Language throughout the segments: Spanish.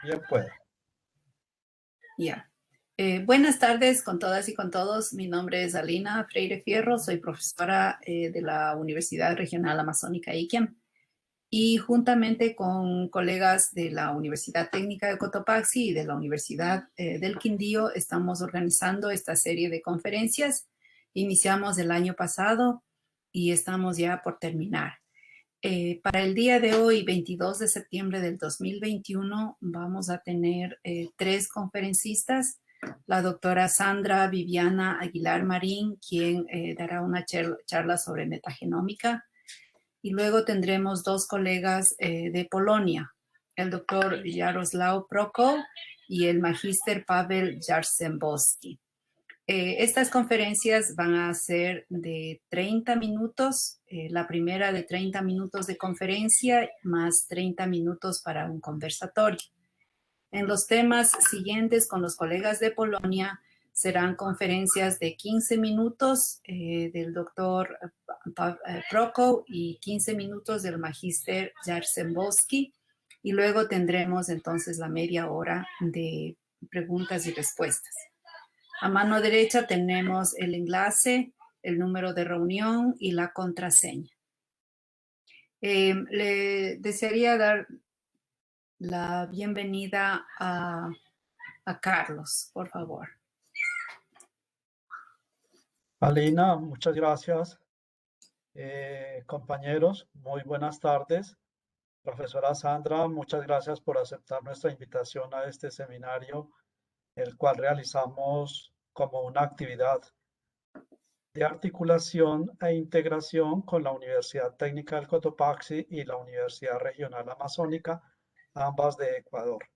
Bien pueda. Ya. Buenas tardes con todas y con todos. Mi nombre es Alina Freire Fierro, soy profesora de la Universidad Regional Amazónica Iquiam. Y juntamente con colegas de la Universidad Técnica de Cotopaxi y de la Universidad del Quindío estamos organizando esta serie de conferencias. Iniciamos el año pasado y estamos ya por terminar. Para el día de hoy, 22 de septiembre del 2021, vamos a tener 3 conferencistas. La doctora Sandra Viviana Aguilar Marín, quien dará una charla sobre metagenómica. Y luego tendremos 2 colegas de Polonia, el doctor Jaroslaw Prokoł y el magíster Paweł Jarzembowski. Estas conferencias van a ser de 30 minutos, la primera de 30 minutos de conferencia más 30 minutos para un conversatorio. En los temas siguientes con los colegas de Polonia serán conferencias de 15 minutos del doctor Prokoł y 15 minutos del magíster Jarzembowski, y luego tendremos entonces la media hora de preguntas y respuestas. A mano derecha tenemos el enlace, el número de reunión y la contraseña. Le desearía dar la bienvenida a Carlos, por favor. Alina, muchas gracias. Compañeros, muy buenas tardes. Profesora Sandra, muchas gracias por aceptar nuestra invitación a este seminario, el cual realizamos como una actividad de articulación e integración con la Universidad Técnica del Cotopaxi y la Universidad Regional Amazónica, ambas de Ecuador.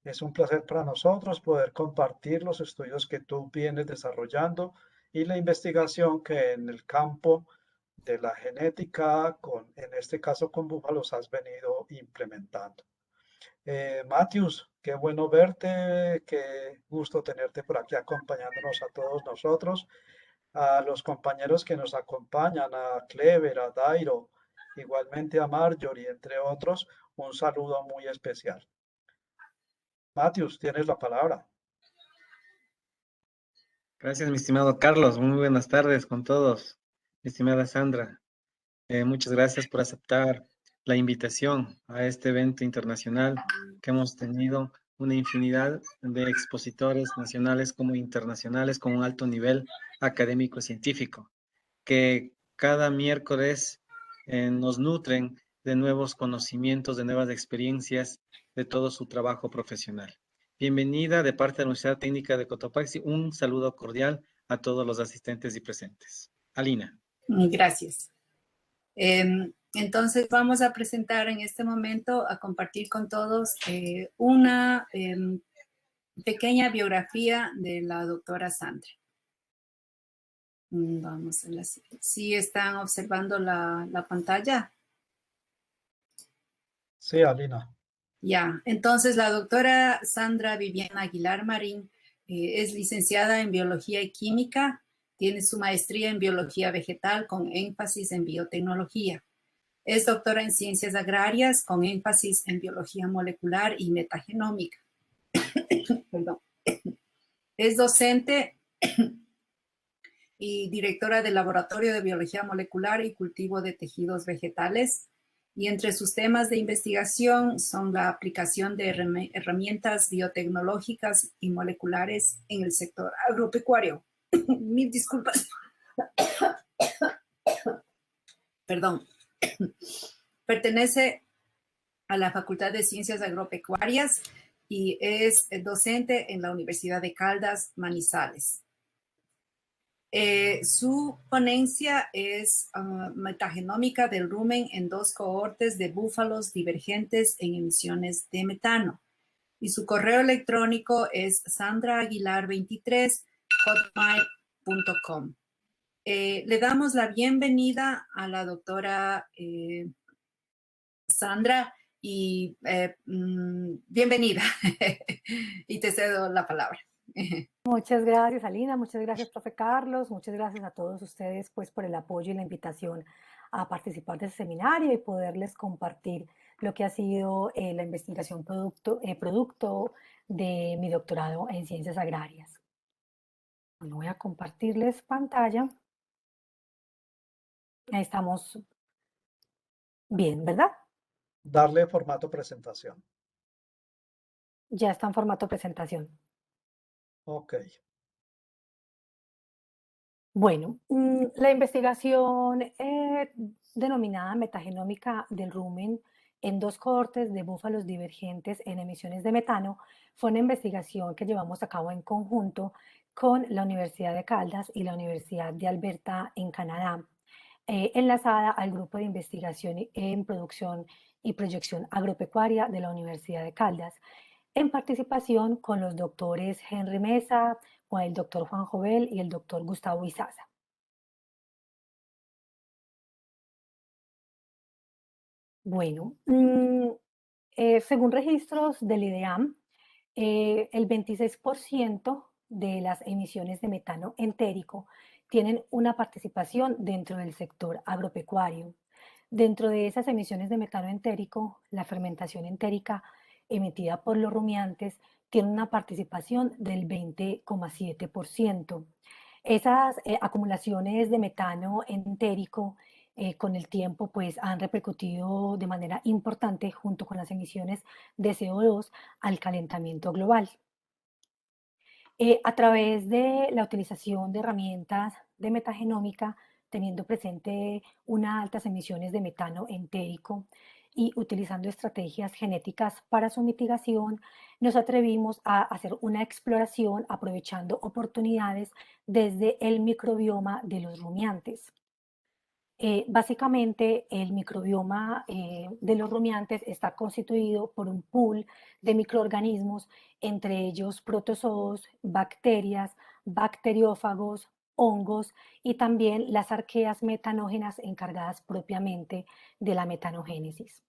Es un placer para nosotros poder compartir los estudios que tú vienes desarrollando y la investigación que en el campo de la genética, en este caso con búfalos, has venido implementando. Matthews, qué bueno verte, qué gusto tenerte por aquí acompañándonos a todos nosotros, a los compañeros que nos acompañan, a Clever, a Dairo, igualmente a Marjorie, entre otros, un saludo muy especial. Matthews, tienes la palabra. Gracias, mi estimado Carlos. Muy buenas tardes con todos. Mi estimada Sandra, muchas gracias por aceptar la invitación a este evento internacional que hemos tenido una infinidad de expositores nacionales como internacionales con un alto nivel académico-científico, que cada miércoles nos nutren de nuevos conocimientos, de nuevas experiencias, de todo su trabajo profesional. Bienvenida de parte de la Universidad Técnica de Cotopaxi. Un saludo cordial a todos los asistentes y presentes. Alina. Gracias. Entonces vamos a presentar en este momento, a compartir con todos una pequeña biografía de la doctora Sandra. Vamos a la siguiente. ¿Sí están observando la pantalla? Sí, Alina. Ya, entonces la doctora Sandra Viviana Aguilar Marín es licenciada en Biología y Química, tiene su maestría en Biología Vegetal con énfasis en biotecnología. Es doctora en Ciencias Agrarias con énfasis en Biología Molecular y Metagenómica. Perdón. Es docente y directora del Laboratorio de Biología Molecular y Cultivo de Tejidos Vegetales. Y entre sus temas de investigación son la aplicación de herramientas biotecnológicas y moleculares en el sector agropecuario. Mil disculpas. Perdón. Pertenece a la Facultad de Ciencias Agropecuarias y es docente en la Universidad de Caldas, Manizales. Su ponencia es metagenómica del rumen en 2 cohortes de búfalos divergentes en emisiones de metano. Y su correo electrónico es sandraaguilar23@hotmail.com. Le damos la bienvenida a la doctora Sandra y bienvenida. Y te cedo la palabra. Muchas gracias, Alina. Muchas gracias, profe Carlos. Muchas gracias a todos ustedes pues, por el apoyo y la invitación a participar de este seminario y poderles compartir lo que ha sido la investigación producto de mi doctorado en ciencias agrarias. Bueno, voy a compartirles pantalla. Ahí estamos bien, ¿verdad? Darle formato presentación. Ya está en formato presentación. Ok. Bueno, la investigación denominada metagenómica del rumen en 2 cohortes de búfalos divergentes en emisiones de metano fue una investigación que llevamos a cabo en conjunto con la Universidad de Caldas y la Universidad de Alberta en Canadá, enlazada al grupo de investigación en producción y proyección agropecuaria de la Universidad de Caldas, en participación con los doctores Henry Mesa, con el doctor Juan Jovel y el doctor Gustavo Izaza. Bueno, según registros del IDEAM, el 26% de las emisiones de metano entérico tienen una participación dentro del sector agropecuario. Dentro de esas emisiones de metano entérico, la fermentación entérica emitida por los rumiantes tiene una participación del 20,7%. Esas acumulaciones de metano entérico con el tiempo pues han repercutido de manera importante junto con las emisiones de CO2 al calentamiento global. A través de la utilización de herramientas de metagenómica, teniendo presente unas altas emisiones de metano entérico y utilizando estrategias genéticas para su mitigación, nos atrevimos a hacer una exploración aprovechando oportunidades desde el microbioma de los rumiantes. Básicamente, el microbioma de los rumiantes está constituido por un pool de microorganismos, entre ellos protozoos, bacterias, bacteriófagos, hongos y también las arqueas metanógenas encargadas propiamente de la metanogénesis.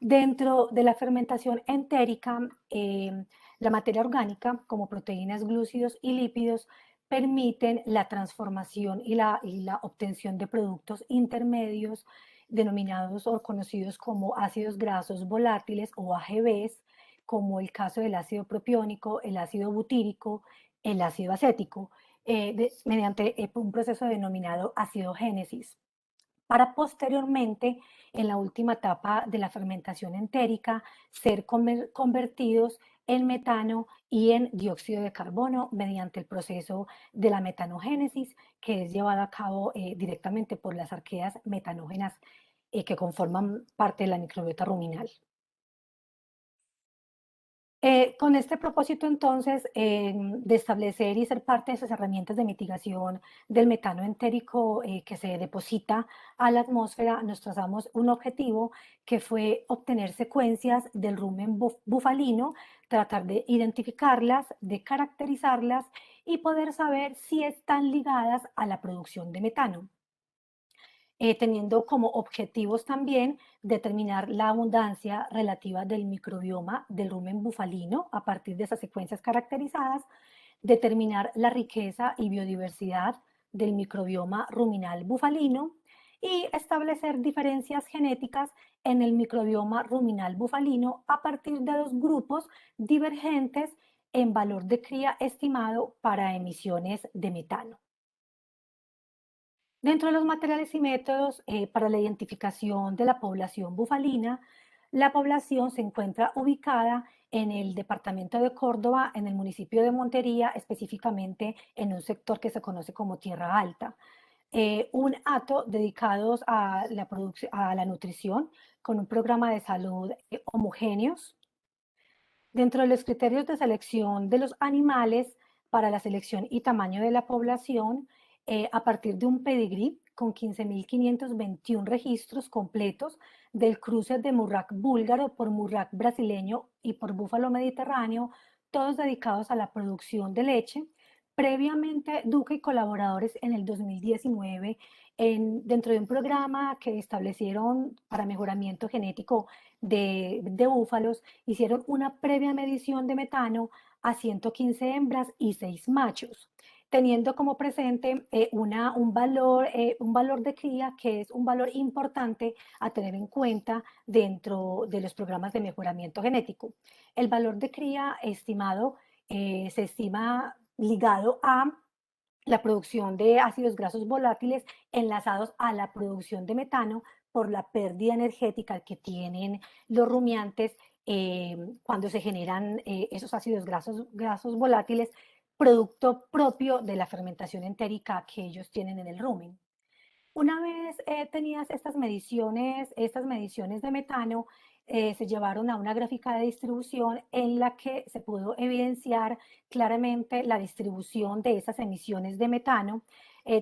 Dentro de la fermentación entérica, la materia orgánica, como proteínas, glúcidos y lípidos, permiten la transformación y la obtención de productos intermedios denominados o conocidos como ácidos grasos volátiles o AGVs, como el caso del ácido propiónico, el ácido butírico, el ácido acético, mediante un proceso denominado acidogénesis, para posteriormente, en la última etapa de la fermentación entérica, ser convertidos en metano y en dióxido de carbono mediante el proceso de la metanogénesis, que es llevado a cabo directamente por las arqueas metanógenas que conforman parte de la microbiota ruminal. Con este propósito, entonces, de establecer y ser parte de esas herramientas de mitigación del metano entérico que se deposita a la atmósfera, nos trazamos un objetivo que fue obtener secuencias del rumen bufalino, tratar de identificarlas, de caracterizarlas y poder saber si están ligadas a la producción de metano. Teniendo como objetivos también determinar la abundancia relativa del microbioma del rumen bufalino a partir de esas secuencias caracterizadas, determinar la riqueza y biodiversidad del microbioma ruminal bufalino y establecer diferencias genéticas en el microbioma ruminal bufalino a partir de dos grupos divergentes en valor de cría estimado para emisiones de metano. Dentro de los materiales y métodos para la identificación de la población bufalina, la población se encuentra ubicada en el departamento de Córdoba, en el municipio de Montería, específicamente en un sector que se conoce como Tierra Alta. Un hato dedicados a la nutrición con un programa de salud homogéneos. Dentro de los criterios de selección de los animales para la selección y tamaño de la población, a partir de un pedigrí con 15.521 registros completos del cruce de Murrac búlgaro por Murrac brasileño y por búfalo mediterráneo, todos dedicados a la producción de leche. Previamente, Duque y colaboradores en el 2019, dentro de un programa que establecieron para mejoramiento genético de búfalos, hicieron una previa medición de metano a 115 hembras y 6 machos. teniendo como presente un valor de cría que es un valor importante a tener en cuenta dentro de los programas de mejoramiento genético. El valor de cría estimado se estima ligado a la producción de ácidos grasos volátiles enlazados a la producción de metano por la pérdida energética que tienen los rumiantes cuando se generan esos ácidos grasos volátiles, producto propio de la fermentación entérica que ellos tienen en el rumen. Una vez tenías estas mediciones de metano, se llevaron a una gráfica de distribución en la que se pudo evidenciar claramente la distribución de esas emisiones de metano,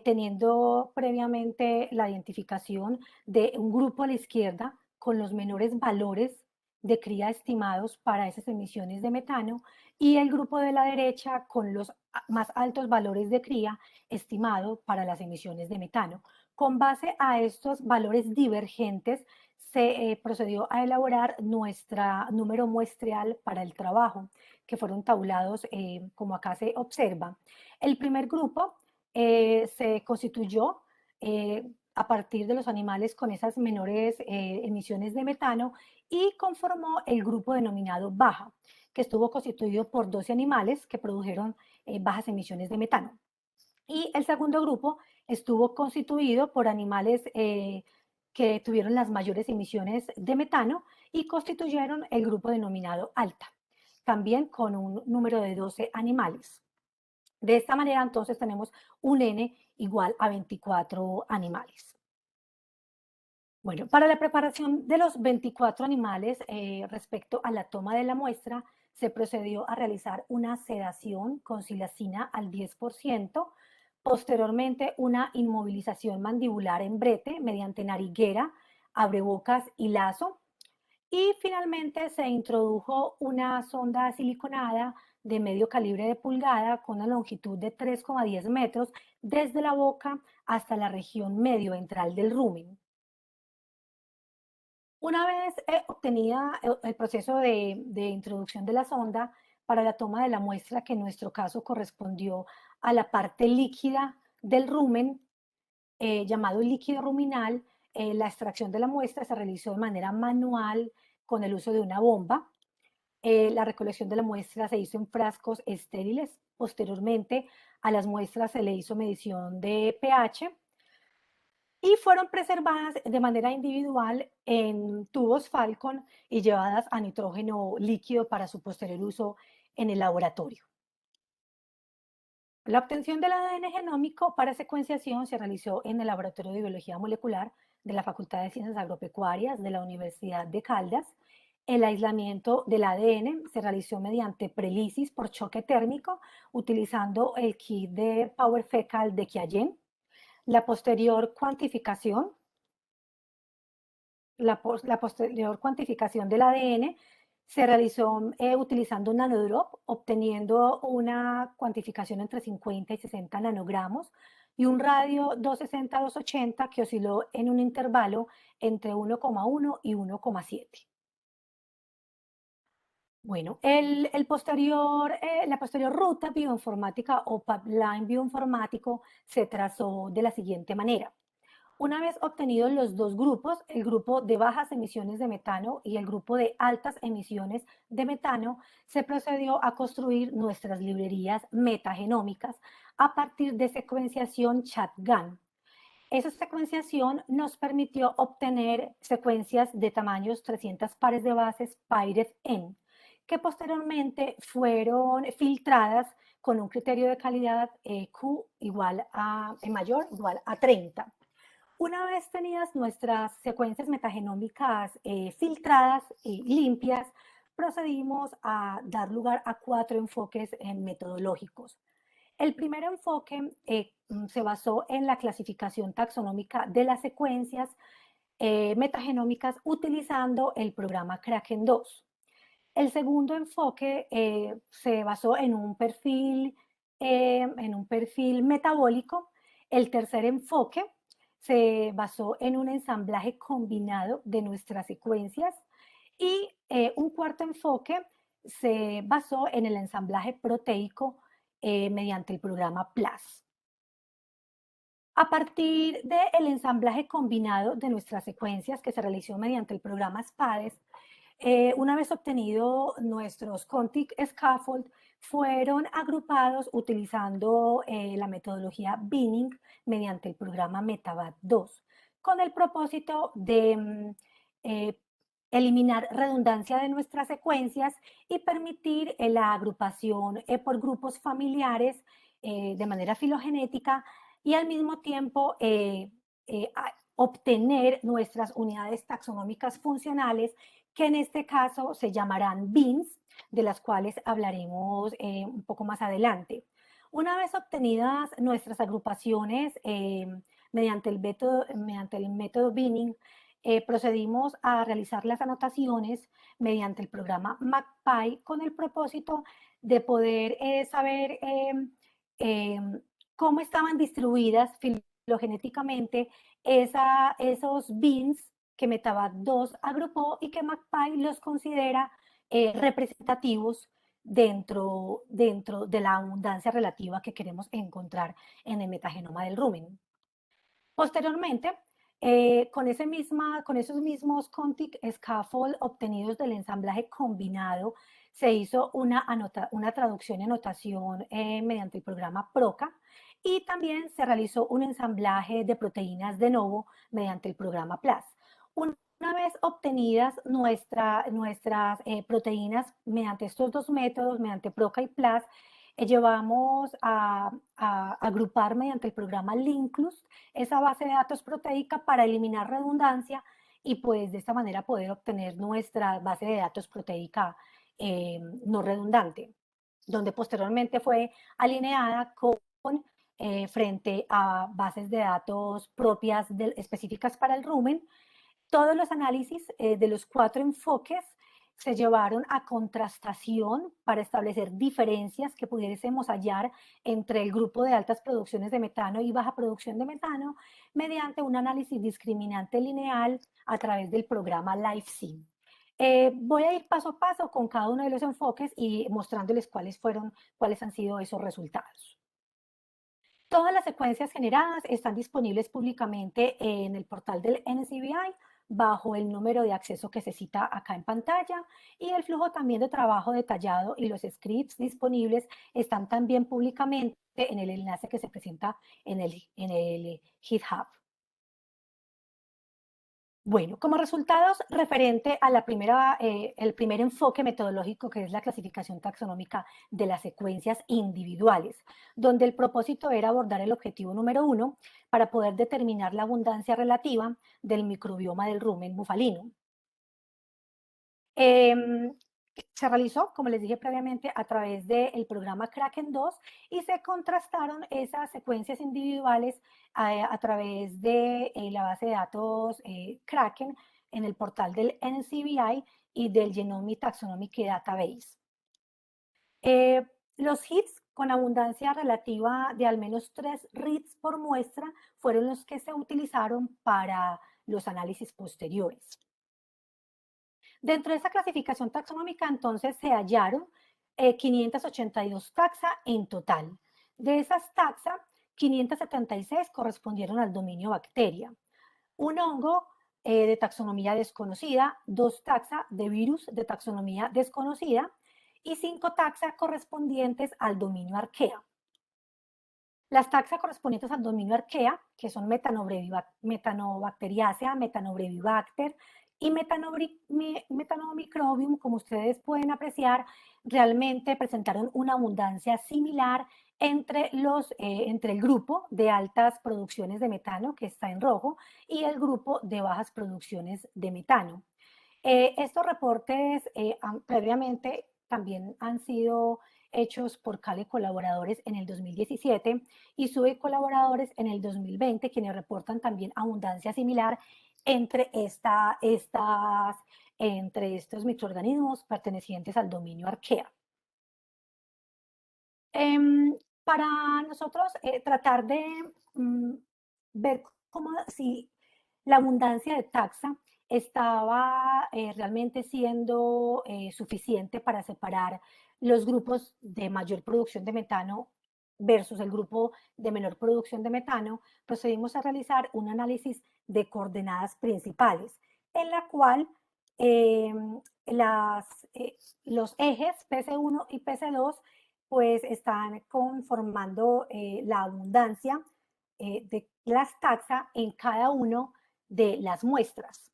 teniendo previamente la identificación de un grupo a la izquierda con los menores valores de cría estimados para esas emisiones de metano y el grupo de la derecha con los más altos valores de cría estimado para las emisiones de metano. Con base a estos valores divergentes, se procedió a elaborar nuestro número muestreal para el trabajo, que fueron tabulados como acá se observa. El primer grupo se constituyó a partir de los animales con esas menores emisiones de metano y conformó el grupo denominado baja, que estuvo constituido por 12 animales que produjeron bajas emisiones de metano. Y el segundo grupo estuvo constituido por animales que tuvieron las mayores emisiones de metano y constituyeron el grupo denominado alta, también con un número de 12 animales. De esta manera, entonces, tenemos un N igual a 24 animales. Bueno, para la preparación de los 24 animales, respecto a la toma de la muestra, se procedió a realizar una sedación con silacina al 10%, posteriormente una inmovilización mandibular en brete mediante nariguera, abrebocas y lazo, y finalmente se introdujo una sonda siliconada de medio calibre de pulgada con una longitud de 3,10 metros desde la boca hasta la región medio ventral del rumen. Una vez obtenida el proceso de introducción de la sonda para la toma de la muestra, que en nuestro caso correspondió a la parte líquida del rumen, llamado líquido ruminal, la extracción de la muestra se realizó de manera manual con el uso de una bomba. La recolección de la muestra se hizo en frascos estériles. Posteriormente, a las muestras se le hizo medición de pH y fueron preservadas de manera individual en tubos Falcon y llevadas a nitrógeno líquido para su posterior uso en el laboratorio. La obtención del ADN genómico para secuenciación se realizó en el Laboratorio de Biología Molecular de la Facultad de Ciencias Agropecuarias de la Universidad de Caldas. El aislamiento del ADN se realizó mediante prelisis por choque térmico utilizando el kit de Power Fecal de Qiagen. La posterior cuantificación del ADN se realizó utilizando un nanodrop, obteniendo una cuantificación entre 50 y 60 nanogramos y un radio 260-280 que osciló en un intervalo entre 1,1 y 1,7. Bueno, la posterior ruta bioinformática o pipeline bioinformático se trazó de la siguiente manera. Una vez obtenidos los dos grupos, el grupo de bajas emisiones de metano y el grupo de altas emisiones de metano, se procedió a construir nuestras librerías metagenómicas a partir de secuenciación chat-GAN. Esa secuenciación nos permitió obtener secuencias de tamaños 300 pares de bases PyRef-N, que posteriormente fueron filtradas con un criterio de calidad Q mayor igual a 30. Una vez tenidas nuestras secuencias metagenómicas filtradas y limpias, procedimos a dar lugar a 4 enfoques metodológicos. El primer enfoque se basó en la clasificación taxonómica de las secuencias metagenómicas utilizando el programa Kraken 2. El segundo enfoque se basó en un perfil metabólico. El tercer enfoque se basó en un ensamblaje combinado de nuestras secuencias y un cuarto enfoque se basó en el ensamblaje proteico mediante el programa PLAS. A partir del ensamblaje combinado de nuestras secuencias que se realizó mediante el programa SPADES, una vez obtenido nuestros Contic Scaffold, fueron agrupados utilizando la metodología Binning mediante el programa MetaBat2, con el propósito de eliminar redundancia de nuestras secuencias y permitir la agrupación por grupos familiares de manera filogenética y al mismo tiempo obtener nuestras unidades taxonómicas funcionales, que en este caso se llamarán BINs, de las cuales hablaremos un poco más adelante. Una vez obtenidas nuestras agrupaciones mediante el método Binning, procedimos a realizar las anotaciones mediante el programa MacPy con el propósito de poder saber cómo estaban distribuidas filogenéticamente esos bins que MetaBat2 agrupó y que MacPy los considera representativos dentro de la abundancia relativa que queremos encontrar en el metagenoma del rumen. Posteriormente, con esos mismos Contic Scaffold obtenidos del ensamblaje combinado, se hizo una traducción y anotación mediante el programa PROCA, y también se realizó un ensamblaje de proteínas de novo mediante el programa PLAS. Una vez obtenidas nuestras proteínas mediante estos dos métodos, mediante PROCA y PLAS, llevamos a agrupar mediante el programa Linklust esa base de datos proteica para eliminar redundancia y pues de esta manera poder obtener nuestra base de datos proteica no redundante, donde posteriormente fue alineada con frente a bases de datos propias específicas para el rumen. Todos los análisis de los 4 enfoques se llevaron a contrastación para establecer diferencias que pudiésemos hallar entre el grupo de altas producciones de metano y baja producción de metano mediante un análisis discriminante lineal a través del programa LifeSim. Voy a ir paso a paso con cada uno de los enfoques y mostrándoles cuáles han sido esos resultados. Todas las secuencias generadas están disponibles públicamente en el portal del NCBI bajo el número de acceso que se cita acá en pantalla, y el flujo también de trabajo detallado y los scripts disponibles están también públicamente en el enlace que se presenta en el GitHub. Bueno, como resultados referente a el primer enfoque metodológico, que es la clasificación taxonómica de las secuencias individuales, donde el propósito era abordar el objetivo número 1 para poder determinar la abundancia relativa del microbioma del rumen bufalino. Se realizó, como les dije previamente, a través del programa Kraken 2 y se contrastaron esas secuencias individuales a través de la base de datos Kraken en el portal del NCBI y del Genomic Taxonomic Database. Los hits con abundancia relativa de al menos 3 reads por muestra fueron los que se utilizaron para los análisis posteriores. Dentro de esa clasificación taxonómica, entonces, se hallaron 582 taxa en total. De esas taxa, 576 correspondieron al dominio bacteria. Un hongo de taxonomía desconocida, 2 taxa de virus de taxonomía desconocida y 5 taxa correspondientes al dominio arquea. Las taxas correspondientes al dominio arquea, que son Metanobacteriacea, Metanobrevibacter y Metanomicrobium, como ustedes pueden apreciar, realmente presentaron una abundancia similar entre el grupo de altas producciones de metano, que está en rojo, y el grupo de bajas producciones de metano. Estos reportes previamente también han sido hechos por CALE colaboradores en el 2017 y SUBE colaboradores en el 2020, quienes reportan también abundancia similar entre estos microorganismos pertenecientes al dominio arquea. Para nosotros tratar de ver si la abundancia de taxa estaba realmente siendo suficiente para separar los grupos de mayor producción de metano versus el grupo de menor producción de metano, procedimos a realizar un análisis de coordenadas principales, en la cual los ejes PC1 y PC2 pues están conformando la abundancia de las taxas en cada uno de las muestras.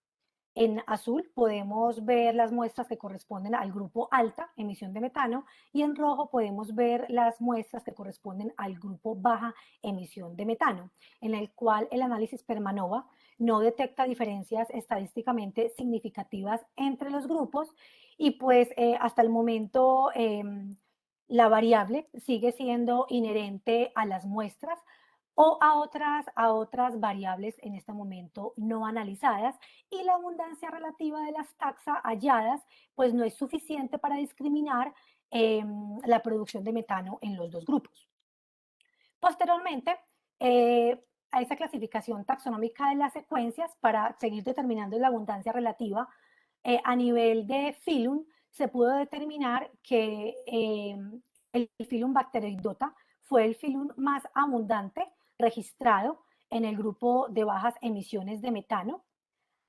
En azul podemos ver las muestras que corresponden al grupo alta emisión de metano y en rojo podemos ver las muestras que corresponden al grupo baja emisión de metano, en el cual el análisis Permanova no detecta diferencias estadísticamente significativas entre los grupos y pues hasta el momento la variable sigue siendo inherente a las muestras o a otras variables en este momento no analizadas, y la abundancia relativa de las taxas halladas pues no es suficiente para discriminar la producción de metano en los dos grupos. Posteriormente, a esa clasificación taxonómica de las secuencias para seguir determinando la abundancia relativa a nivel de filum, se pudo determinar que el filum Bacteroidota fue el filum más abundante registrado en el grupo de bajas emisiones de metano.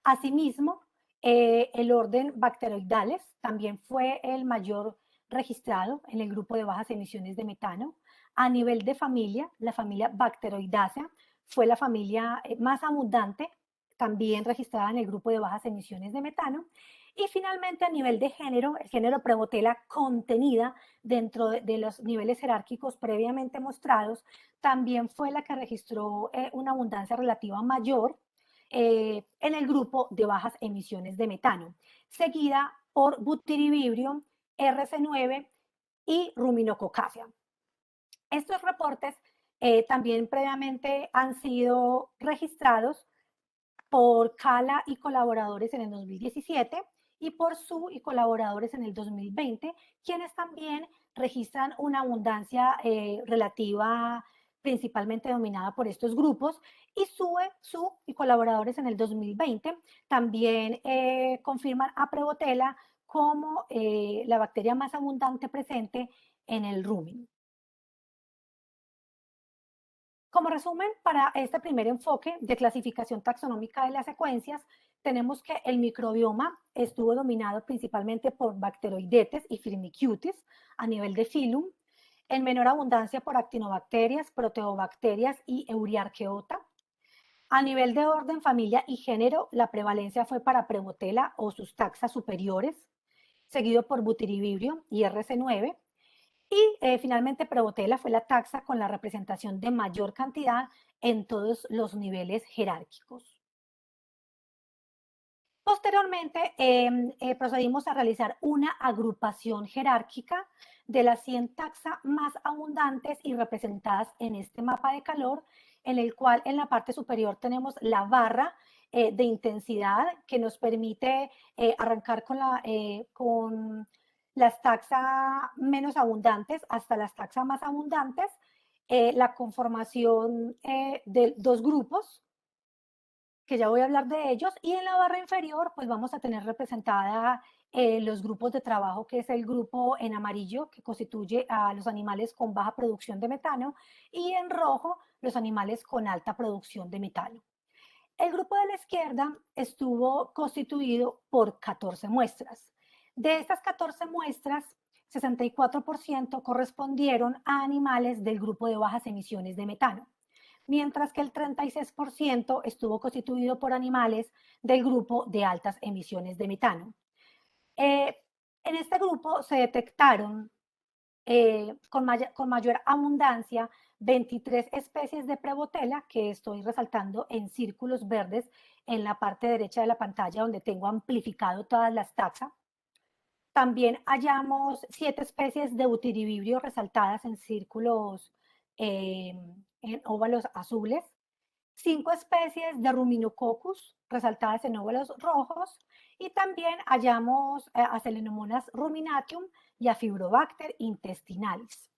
Asimismo, el orden Bacteroidales también fue el mayor registrado en el grupo de bajas emisiones de metano. A nivel de familia, la familia Bacteroidaceae fue la familia más abundante, también registrada en el grupo de bajas emisiones de metano. Y finalmente, a nivel de género, el género Prevotella contenida dentro de los niveles jerárquicos previamente mostrados, también fue la que registró una abundancia relativa mayor en el grupo de bajas emisiones de metano, seguida por Butyribibrium, RC9 y Ruminococcaceae. Estos reportes también previamente han sido registrados por Cala y colaboradores en el 2017 y por Su y colaboradores en el 2020, quienes también registran una abundancia relativa principalmente dominada por estos grupos, y Su y colaboradores en el 2020 también confirman a Prevotella como la bacteria más abundante presente en el rumen. Como resumen, para este primer enfoque de clasificación taxonómica de las secuencias, tenemos que el microbioma estuvo dominado principalmente por Bacteroidetes y Firmicutes a nivel de filum, en menor abundancia por actinobacterias, proteobacterias y Euriarchaeota. A nivel de orden, familia y género, la prevalencia fue para Prevotella o sus taxas superiores, seguido por Butyribibrium y RC9. Y finalmente, Prevotella fue la taxa con la representación de mayor cantidad en todos los niveles jerárquicos. Posteriormente, procedimos a realizar una agrupación jerárquica de las 100 taxas más abundantes y representadas en este mapa de calor, en el cual en la parte superior tenemos la barra de intensidad que nos permite arrancar con las taxas menos abundantes hasta las taxas más abundantes, la conformación de dos grupos, que ya voy a hablar de ellos, y en la barra inferior pues vamos a tener representada los grupos de trabajo, que es el grupo en amarillo, que constituye a los animales con baja producción de metano, y en rojo los animales con alta producción de metano. El grupo de la izquierda estuvo constituido por 14 muestras. De estas 14 muestras, 64% correspondieron a animales del grupo de bajas emisiones de metano, mientras que el 36% estuvo constituido por animales del grupo de altas emisiones de metano. En este grupo se detectaron con mayor abundancia 23 especies de Prevotella, que estoy resaltando en círculos verdes en la parte derecha de la pantalla, donde tengo amplificado todas las taxas. También hallamos 7 especies de Butyribibrium resaltadas en círculos en óvalos azules, 5 especies de Ruminococcus resaltadas en óvalos rojos, y también hallamos a Selenomonas ruminatium y a Fibrobacter intestinalis.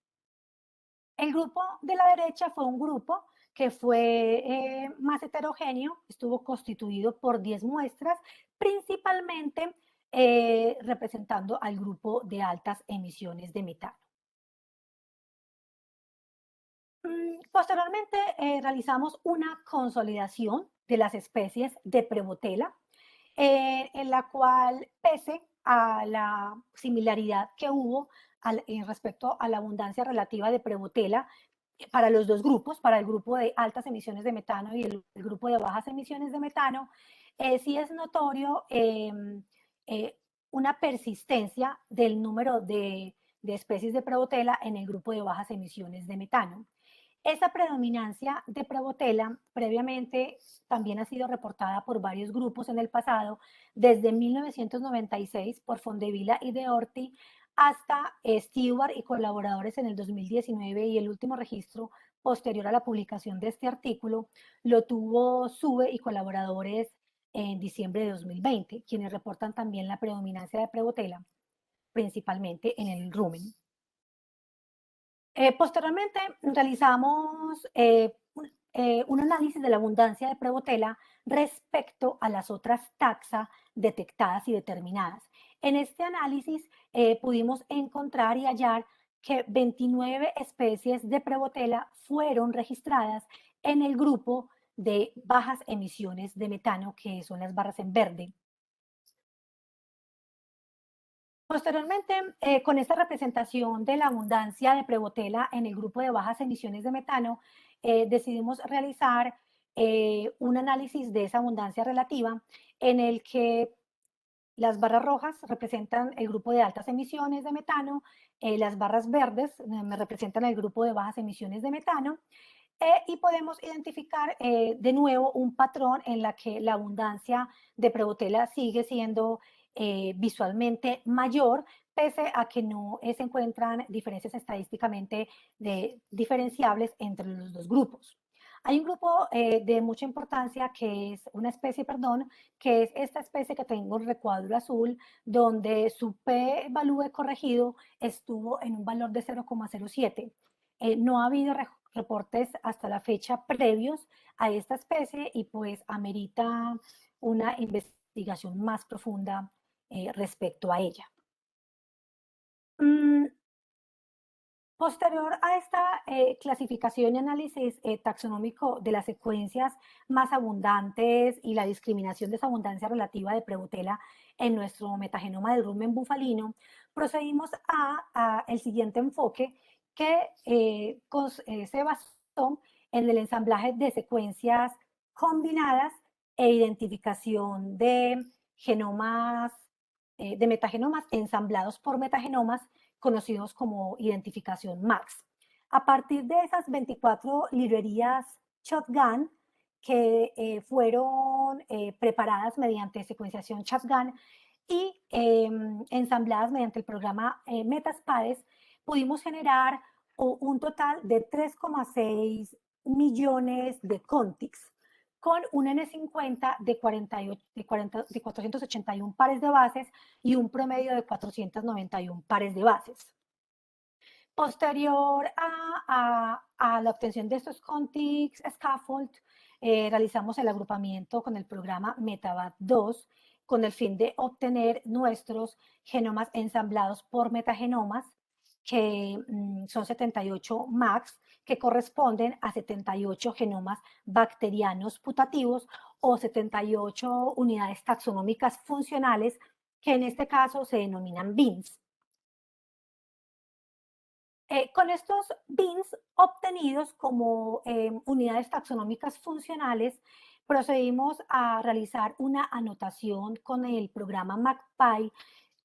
El grupo de la derecha fue un grupo que fue más heterogéneo, estuvo constituido por 10 muestras, principalmente representando al grupo de altas emisiones de metano. Posteriormente realizamos una consolidación de las especies de Prevotella, en la cual, pese a la similaridad que hubo respecto a la abundancia relativa de Prevotella para los dos grupos, para el grupo de altas emisiones de metano y el grupo de bajas emisiones de metano, sí es notorio una persistencia del número de especies de Prevotella en el grupo de bajas emisiones de metano. Esa predominancia de Prevotella previamente también ha sido reportada por varios grupos en el pasado, desde 1996 por Fondevila y de Orti hasta Stewart y colaboradores en el 2019, y el último registro posterior a la publicación de este artículo lo tuvo Sube y colaboradores en diciembre de 2020, quienes reportan también la predominancia de Prevotella, principalmente en el rumen. Posteriormente realizamos un análisis de la abundancia de Prevotella respecto a las otras taxas detectadas y determinadas. En este análisis pudimos encontrar y hallar que 29 especies de Prevotella fueron registradas en el grupo de bajas emisiones de metano, que son las barras en verde. Posteriormente, con esta representación de la abundancia de Prevotella en el grupo de bajas emisiones de metano, decidimos realizar un análisis de esa abundancia relativa en el que las barras rojas representan el grupo de altas emisiones de metano, las barras verdes me representan el grupo de bajas emisiones de metano, y podemos identificar de nuevo un patrón en la que la abundancia de Prevotella sigue siendo visualmente mayor, pese a que no se encuentran diferencias estadísticamente diferenciables entre los dos grupos. Hay un grupo de mucha importancia que es una especie, perdón, que es esta especie que tengo el recuadro azul, donde su p-value corregido estuvo en un valor de 0,07. No ha habido reportes hasta la fecha previos a esta especie y pues amerita una investigación más profunda respecto a ella. Posterior a esta clasificación y análisis taxonómico de las secuencias más abundantes y la discriminación de esa abundancia relativa de Prevotella en nuestro metagenoma del rumen bufalino, procedimos a el siguiente enfoque que se basó en el ensamblaje de secuencias combinadas e identificación de genomas, de metagenomas ensamblados por metagenomas conocidos como identificación MAX. A partir de esas 24 librerías shotgun que fueron preparadas mediante secuenciación shotgun y ensambladas mediante el programa Metaspades, pudimos generar un total de 3,6 millones de contigs, con un N50 de 481 pares de bases y un promedio de 491 pares de bases. Posterior a la obtención de estos contigs scaffold, realizamos el agrupamiento con el programa MetaBat2 con el fin de obtener nuestros genomas ensamblados por metagenomas, que son 78 MAX, que corresponden a 78 genomas bacterianos putativos o 78 unidades taxonómicas funcionales, que en este caso se denominan BINs. Con estos BINs obtenidos como unidades taxonómicas funcionales, procedimos a realizar una anotación con el programa MacPy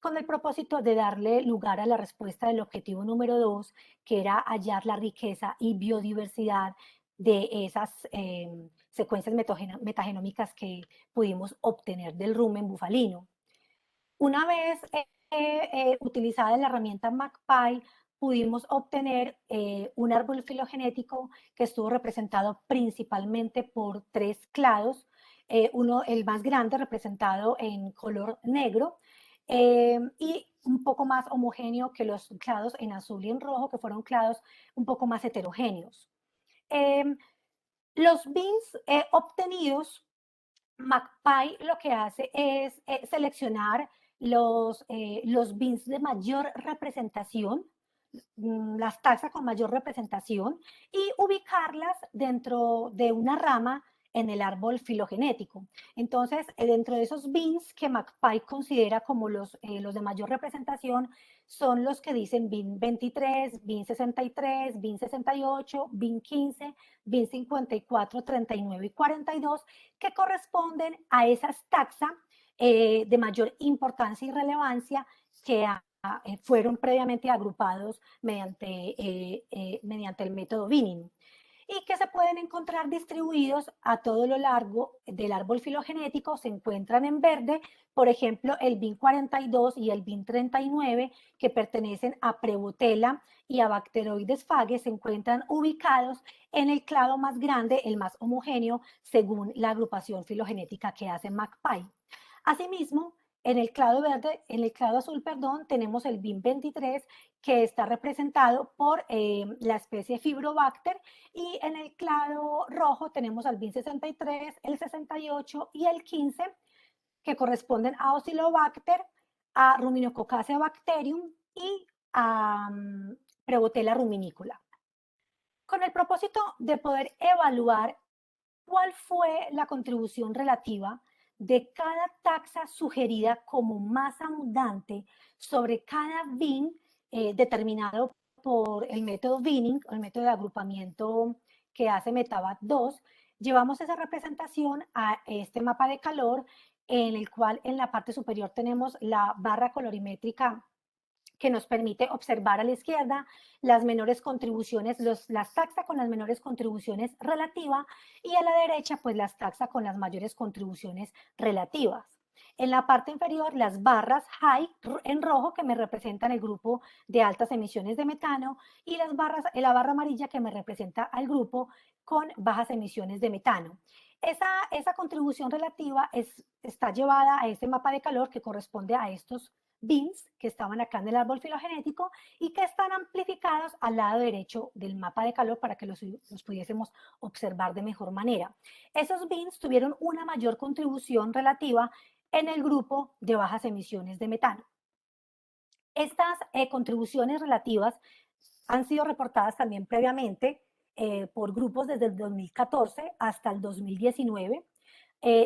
con el propósito de darle lugar a la respuesta del objetivo número 2, que era hallar la riqueza y biodiversidad de esas secuencias metagenómicas que pudimos obtener del rumen bufalino. Una vez utilizada la herramienta MacPy, pudimos obtener un árbol filogenético que estuvo representado principalmente por 3 clados, el más grande representado en color negro, y un poco más homogéneo que los clados en azul y en rojo, que fueron clados un poco más heterogéneos. Los BINs obtenidos McPy lo que hace es seleccionar los bins de mayor representación, las taxas con mayor representación, y ubicarlas dentro de una rama en el árbol filogenético. Entonces, dentro de esos bins que McPy considera como los de mayor representación, son los que dicen bin 23, bin 63, bin 68, bin 15, bin 54, 39 y 42, que corresponden a esas taxas de mayor importancia y relevancia que fueron previamente agrupados mediante el método Binning, y que se pueden encontrar distribuidos a todo lo largo del árbol filogenético. Se encuentran en verde, por ejemplo, el bin 42 y el bin 39, que pertenecen a Prevotella y a Bacteroides fages, se encuentran ubicados en el clado más grande, el más homogéneo, según la agrupación filogenética que hace McPy. Asimismo, en el clado verde, en el clado azul, perdón, tenemos el bin 23, que está representado por la especie Fibrobacter, y en el clado rojo tenemos al bin 63, el 68 y el 15, que corresponden a Oscillobacter, a Ruminococcasia bacterium y a Prevotella ruminicula. Con el propósito de poder evaluar cuál fue la contribución relativa de cada taxa sugerida como más abundante sobre cada bin determinado por el método Binning, o el método de agrupamiento que hace MetaBat2, llevamos esa representación a este mapa de calor, en el cual en la parte superior tenemos la barra colorimétrica que nos permite observar a la izquierda las menores contribuciones, las taxas con las menores contribuciones relativas, y a la derecha pues las taxas con las mayores contribuciones relativas. En la parte inferior, las barras high en rojo, que me representan el grupo de altas emisiones de metano, y la barra amarilla, que me representa al grupo con bajas emisiones de metano. Esa contribución relativa está llevada a este mapa de calor, que corresponde a estos bins que estaban acá en el árbol filogenético y que están amplificados al lado derecho del mapa de calor para que los pudiésemos observar de mejor manera. Esos bins tuvieron una mayor contribución relativa en el grupo de bajas emisiones de metano. Estas contribuciones relativas han sido reportadas también previamente por grupos desde el 2014 hasta el 2019,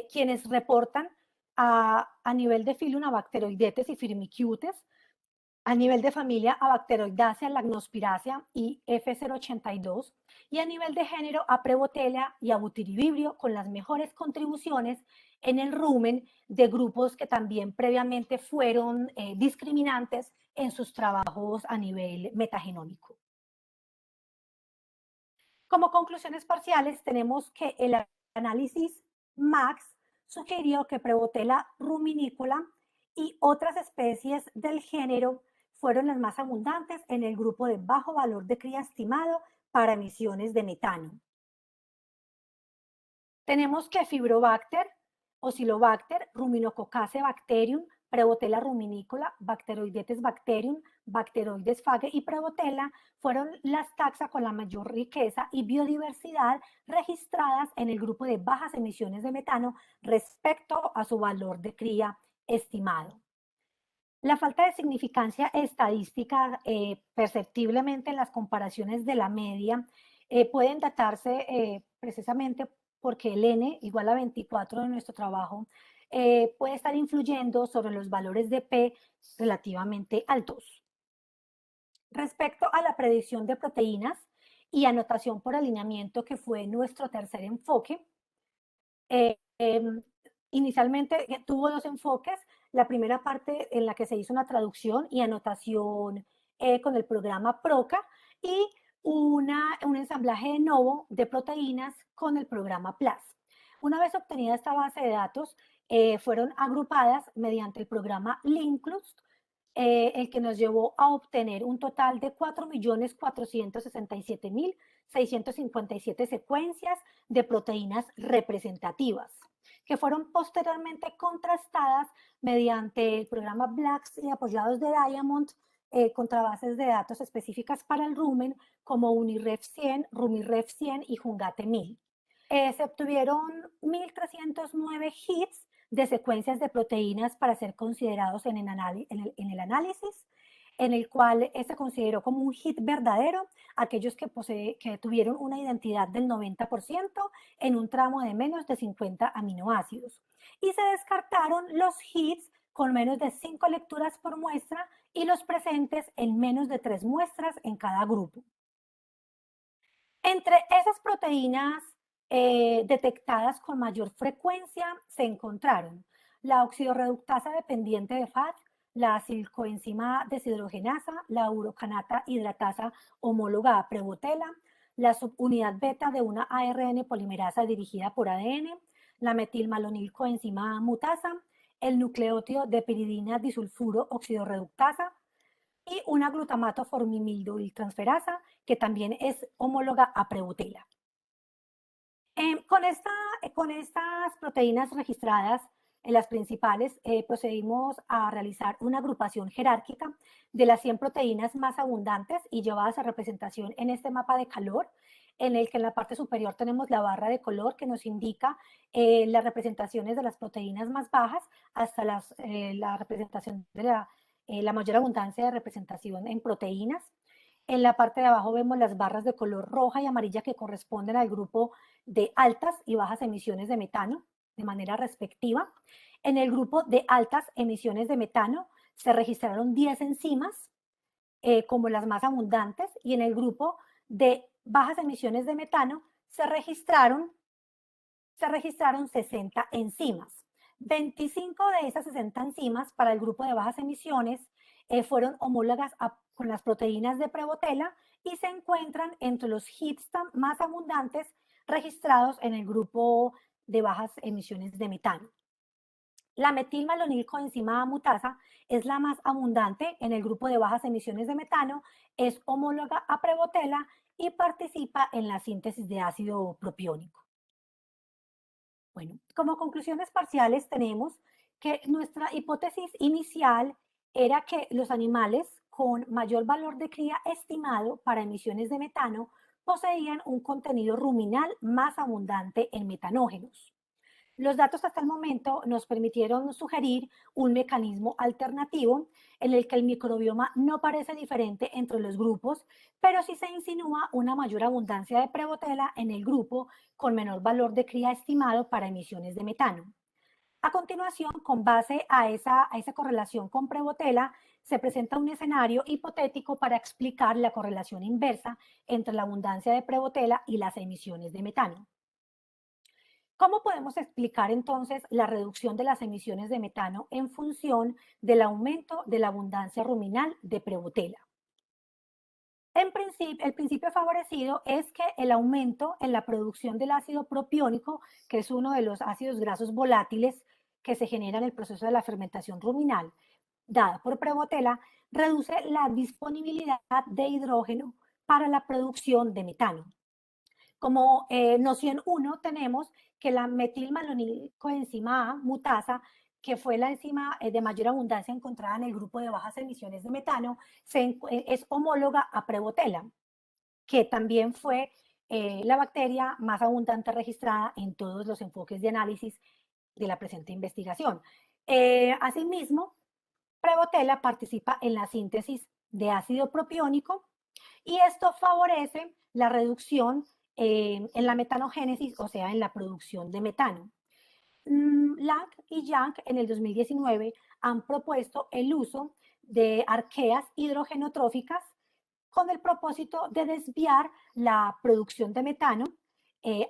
quienes reportan a nivel de filo a Bacteroidetes y Firmicutes, a nivel de familia a Bacteroidaceae, Lagnospiraceae y F082, y a nivel de género a Prevotella y a Butyrivibrio, con las mejores contribuciones en el rumen de grupos que también previamente fueron discriminantes en sus trabajos a nivel metagenómico. Como conclusiones parciales, tenemos que el análisis MAX sugirió que Prevotella ruminicola y otras especies del género fueron las más abundantes en el grupo de bajo valor de cría estimado para emisiones de metano. Tenemos que Fibrobacter, Oscillobacter, Ruminococcasia bacterium, Prevotella ruminicola, Bacteroidetes bacterium, Bacteroides fages y Prevotella fueron las taxas con la mayor riqueza y biodiversidad registradas en el grupo de bajas emisiones de metano respecto a su valor de cría estimado. La falta de significancia estadística perceptiblemente en las comparaciones de la media pueden datarse precisamente porque el N igual a 24 de nuestro trabajo puede estar influyendo sobre los valores de P relativamente altos. Respecto a la predicción de proteínas y anotación por alineamiento, que fue nuestro tercer enfoque, inicialmente tuvo dos enfoques. La primera parte en la que se hizo una traducción y anotación con el programa PROCA, y un ensamblaje de novo de proteínas con el programa PLAS. Una vez obtenida esta base de datos, fueron agrupadas mediante el programa Linklust, el que nos llevó a obtener un total de 4.467.657 secuencias de proteínas representativas, que fueron posteriormente contrastadas mediante el programa BLAST y apoyados de Diamond contra bases de datos específicas para el rumen como UniRef 100, RumiRef 100 y Jungate 1000. Se obtuvieron 1.309 hits de secuencias de proteínas para ser considerados en el análisis, en el cual se consideró como un hit verdadero aquellos que tuvieron una identidad del 90% en un tramo de menos de 50 aminoácidos. Y se descartaron los hits con menos de 5 lecturas por muestra y los presentes en menos de 3 muestras en cada grupo. Entre esas proteínas detectadas con mayor frecuencia se encontraron la oxidorreductasa dependiente de FAT, la acilcoenzima deshidrogenasa, la urocanata hidratasa homóloga a Prevotella, la subunidad beta de una ARN polimerasa dirigida por ADN, la metilmalonilcoenzima A mutasa, el nucleótido de piridina disulfuro oxidorreductasa y una glutamato formimildodiltransferasa que también es homóloga a Prevotella. Con estas proteínas registradas, las principales, procedimos a realizar una agrupación jerárquica de las 100 proteínas más abundantes y llevadas a representación en este mapa de calor, en el que en la parte superior tenemos la barra de color que nos indica las representaciones de las proteínas más bajas hasta la representación de la mayor abundancia de representación en proteínas. En la parte de abajo vemos las barras de color roja y amarilla que corresponden al grupo de altas y bajas emisiones de metano de manera respectiva. En el grupo de altas emisiones de metano se registraron 10 enzimas como las más abundantes, y en el grupo de bajas emisiones de metano se registraron 60 enzimas. 25 de esas 60 enzimas para el grupo de bajas emisiones fueron homólogas con las proteínas de Prevotella y se encuentran entre los hits más abundantes registrados en el grupo de bajas emisiones de metano. La metilmalonilcoenzima A mutasa es la más abundante en el grupo de bajas emisiones de metano, es homóloga a Prevotella y participa en la síntesis de ácido propiónico. Bueno, como conclusiones parciales tenemos que nuestra hipótesis inicial era que los animales con mayor valor de cría estimado para emisiones de metano poseían un contenido ruminal más abundante en metanógenos. Los datos hasta el momento nos permitieron sugerir un mecanismo alternativo en el que el microbioma no parece diferente entre los grupos, pero sí se insinúa una mayor abundancia de Prevotella en el grupo con menor valor de cría estimado para emisiones de metano. A continuación, con base a esa correlación con Prevotella, se presenta un escenario hipotético para explicar la correlación inversa entre la abundancia de Prevotella y las emisiones de metano. ¿Cómo podemos explicar entonces la reducción de las emisiones de metano en función del aumento de la abundancia ruminal de Prevotella? El principio favorecido es que el aumento en la producción del ácido propiónico, que es uno de los ácidos grasos volátiles que se genera en el proceso de la fermentación ruminal, dada por Prevotella, reduce la disponibilidad de hidrógeno para la producción de metano. Como noción 1 tenemos que la metilmalonilcoenzima A mutasa, que fue la enzima de mayor abundancia encontrada en el grupo de bajas emisiones de metano, es homóloga a Prevotella, que también fue la bacteria más abundante registrada en todos los enfoques de análisis de la presente investigación. Asimismo, Prevotella participa en la síntesis de ácido propiónico y esto favorece la reducción en la metanogénesis, o sea, en la producción de metano. Lang y Yang en el 2019 han propuesto el uso de arqueas hidrogenotróficas con el propósito de desviar la producción de metano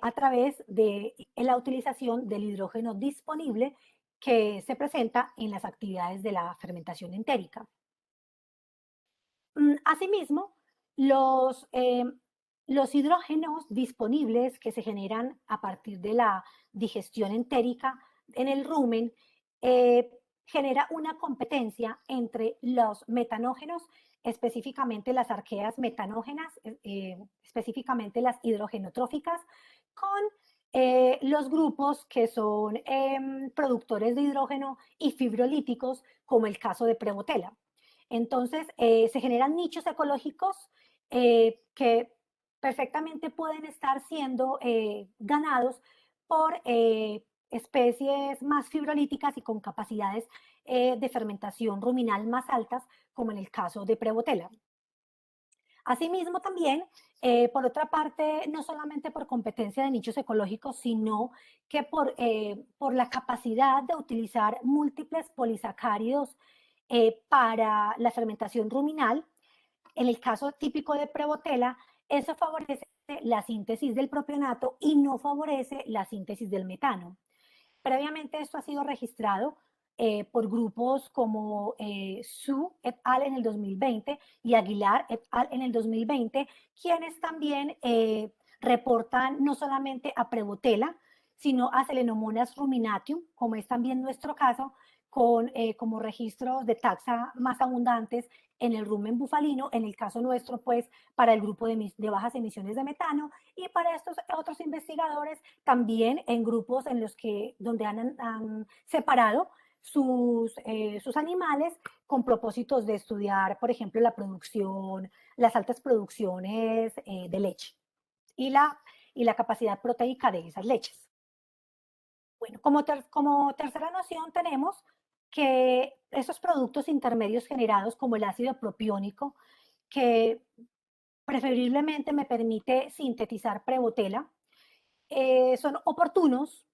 a través de la utilización del hidrógeno disponible que se presenta en las actividades de la fermentación entérica. Asimismo, los hidrógenos disponibles que se generan a partir de la digestión entérica en el rumen genera una competencia entre los metanógenos, específicamente las arqueas metanógenas, específicamente las hidrogenotróficas, con los grupos que son productores de hidrógeno y fibrolíticos, como el caso de Prevotella. Entonces, se generan nichos ecológicos que perfectamente pueden estar siendo ganados por especies más fibrolíticas y con capacidades de fermentación ruminal más altas, como en el caso de Prevotella. Asimismo, también, por otra parte, no solamente por competencia de nichos ecológicos, sino que por la capacidad de utilizar múltiples polisacáridos para la fermentación ruminal, en el caso típico de Prevotella, eso favorece la síntesis del propionato y no favorece la síntesis del metano. Previamente esto ha sido registrado por grupos como Su et al en el 2020 y Aguilar et al en el 2020, quienes también reportan no solamente a Prevotella, sino a Selenomonas ruminatium, como es también nuestro caso, con como registros de taxa más abundantes en el rumen bufalino, en el caso nuestro, pues, para el grupo de bajas emisiones de metano, y para estos otros investigadores también en grupos en los que, donde han separado sus animales con propósitos de estudiar, por ejemplo, la producción, las altas producciones de leche y la capacidad proteica de esas leches. Bueno, como tercera noción tenemos que esos productos intermedios generados como el ácido propiónico, que preferiblemente me permite sintetizar Prevotella, son oportunos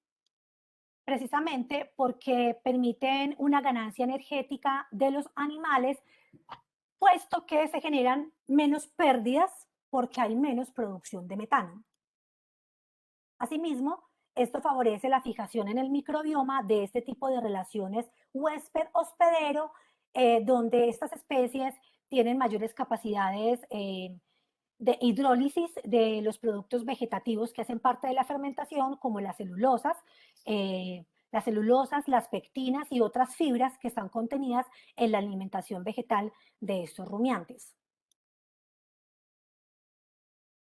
precisamente porque permiten una ganancia energética de los animales, puesto que se generan menos pérdidas porque hay menos producción de metano. Asimismo, esto favorece la fijación en el microbioma de este tipo de relaciones huésped-hospedero, donde estas especies tienen mayores capacidades de hidrólisis de los productos vegetativos que hacen parte de la fermentación, como las celulosas, las pectinas y otras fibras que están contenidas en la alimentación vegetal de estos rumiantes.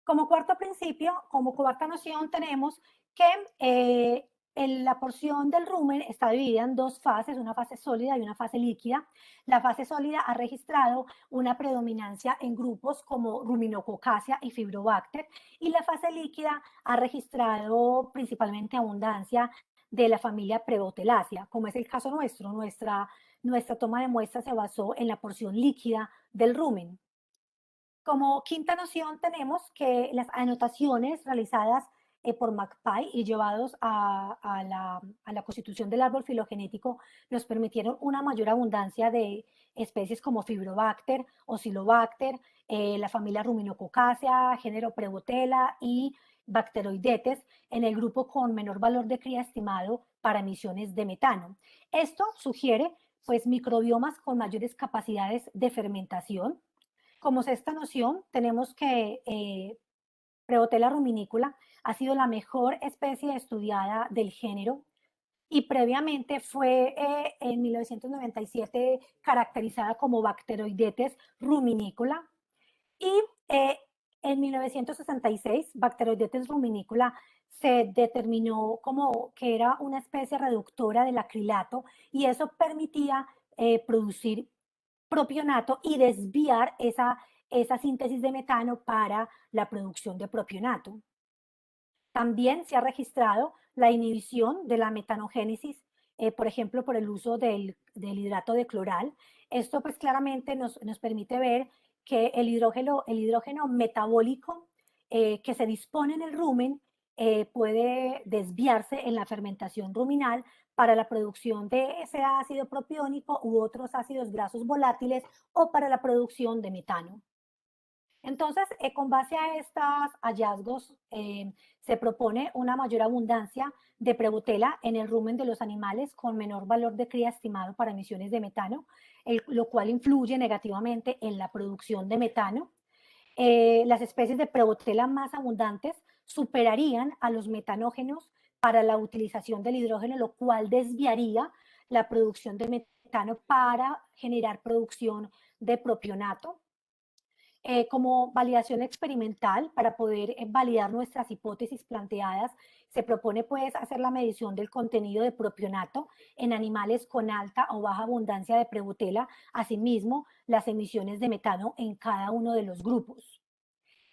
Como cuarto principio, como cuarta noción, tenemos que la porción del rumen está dividida en dos fases, una fase sólida y una fase líquida. La fase sólida ha registrado una predominancia en grupos como Ruminococcacea y Fibrobacter, y la fase líquida ha registrado principalmente abundancia de la familia Prevotellacea, como es el caso nuestro. Nuestra toma de muestras se basó en la porción líquida del rumen. Como quinta noción tenemos que las anotaciones realizadas por McPie y llevados a la constitución del árbol filogenético nos permitieron una mayor abundancia de especies como Fibrobacter, Oscillobacter, la familia Ruminococcacea, género Prevotella y Bacteroidetes en el grupo con menor valor de cría estimado para emisiones de metano. Esto sugiere pues microbiomas con mayores capacidades de fermentación. Como sexta noción, tenemos que Prevotella ruminicula ha sido la mejor especie estudiada del género y previamente fue en 1997 caracterizada como Bacteroidetes ruminicula, y en 1966 Bacteroidetes ruminicula se determinó como que era una especie reductora del acrilato, y eso permitía producir propionato y desviar esa síntesis de metano para la producción de propionato. También se ha registrado la inhibición de la metanogénesis, por ejemplo, por el uso del hidrato de cloral. Esto pues claramente nos permite ver que el hidrógeno metabólico que se dispone en el rumen puede desviarse en la fermentación ruminal para la producción de ese ácido propiónico u otros ácidos grasos volátiles, o para la producción de metano. Entonces, con base a estos hallazgos, se propone una mayor abundancia de Prevotella en el rumen de los animales con menor valor de cría estimado para emisiones de metano, lo cual influye negativamente en la producción de metano. Las especies de Prevotella más abundantes superarían a los metanógenos para la utilización del hidrógeno, lo cual desviaría la producción de metano para generar producción de propionato. Como validación experimental, para poder validar nuestras hipótesis planteadas, se propone pues hacer la medición del contenido de propionato en animales con alta o baja abundancia de Prevotella, asimismo las emisiones de metano en cada uno de los grupos.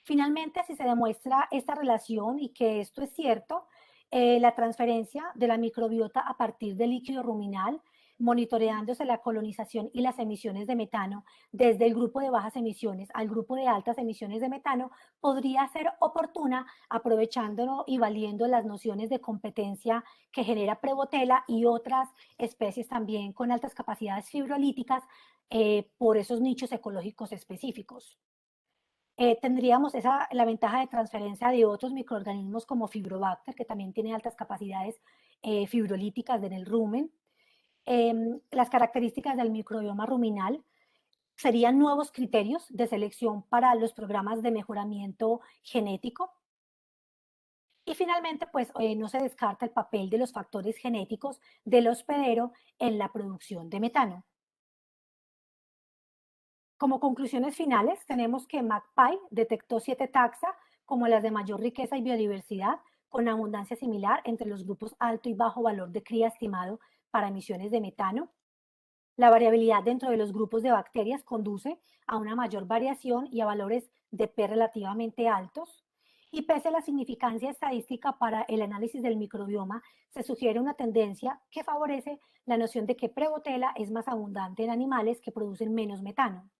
Finalmente, si se demuestra esta relación y que esto es cierto, la transferencia de la microbiota a partir del líquido ruminal, monitoreándose la colonización y las emisiones de metano desde el grupo de bajas emisiones al grupo de altas emisiones de metano, podría ser oportuna aprovechando y valiendo las nociones de competencia que genera Prevotella y otras especies también con altas capacidades fibrolíticas por esos nichos ecológicos específicos. Tendríamos la ventaja de transferencia de otros microorganismos como Fibrobacter, que también tiene altas capacidades fibrolíticas en el rumen. Las características del microbioma ruminal serían nuevos criterios de selección para los programas de mejoramiento genético. Y finalmente, pues no se descarta el papel de los factores genéticos del hospedero en la producción de metano. Como conclusiones finales, tenemos que McPie detectó 7 taxa como las de mayor riqueza y biodiversidad, con abundancia similar entre los grupos alto y bajo valor de cría estimado para emisiones de metano. La variabilidad dentro de los grupos de bacterias conduce a una mayor variación y a valores de P relativamente altos. Y pese a la significancia estadística para el análisis del microbioma, se sugiere una tendencia que favorece la noción de que Prevotella es más abundante en animales que producen menos metano.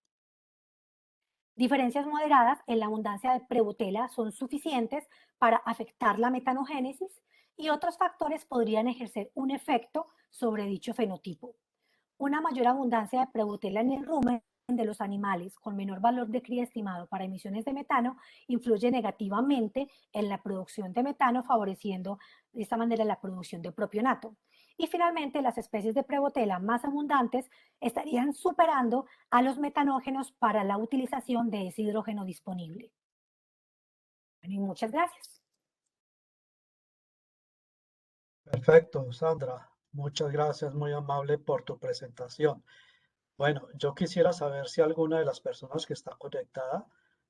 Diferencias moderadas en la abundancia de Prevotella son suficientes para afectar la metanogénesis y otros factores podrían ejercer un efecto sobre dicho fenotipo. Una mayor abundancia de Prevotella en el rumen de los animales con menor valor de cría estimado para emisiones de metano influye negativamente en la producción de metano, favoreciendo de esta manera la producción de propionato. Y finalmente, las especies de Prevotella más abundantes estarían superando a los metanógenos para la utilización de ese hidrógeno disponible. Bueno, y muchas gracias. Perfecto, Sandra. Muchas gracias, muy amable por tu presentación. Bueno, yo quisiera saber si alguna de las personas que está conectada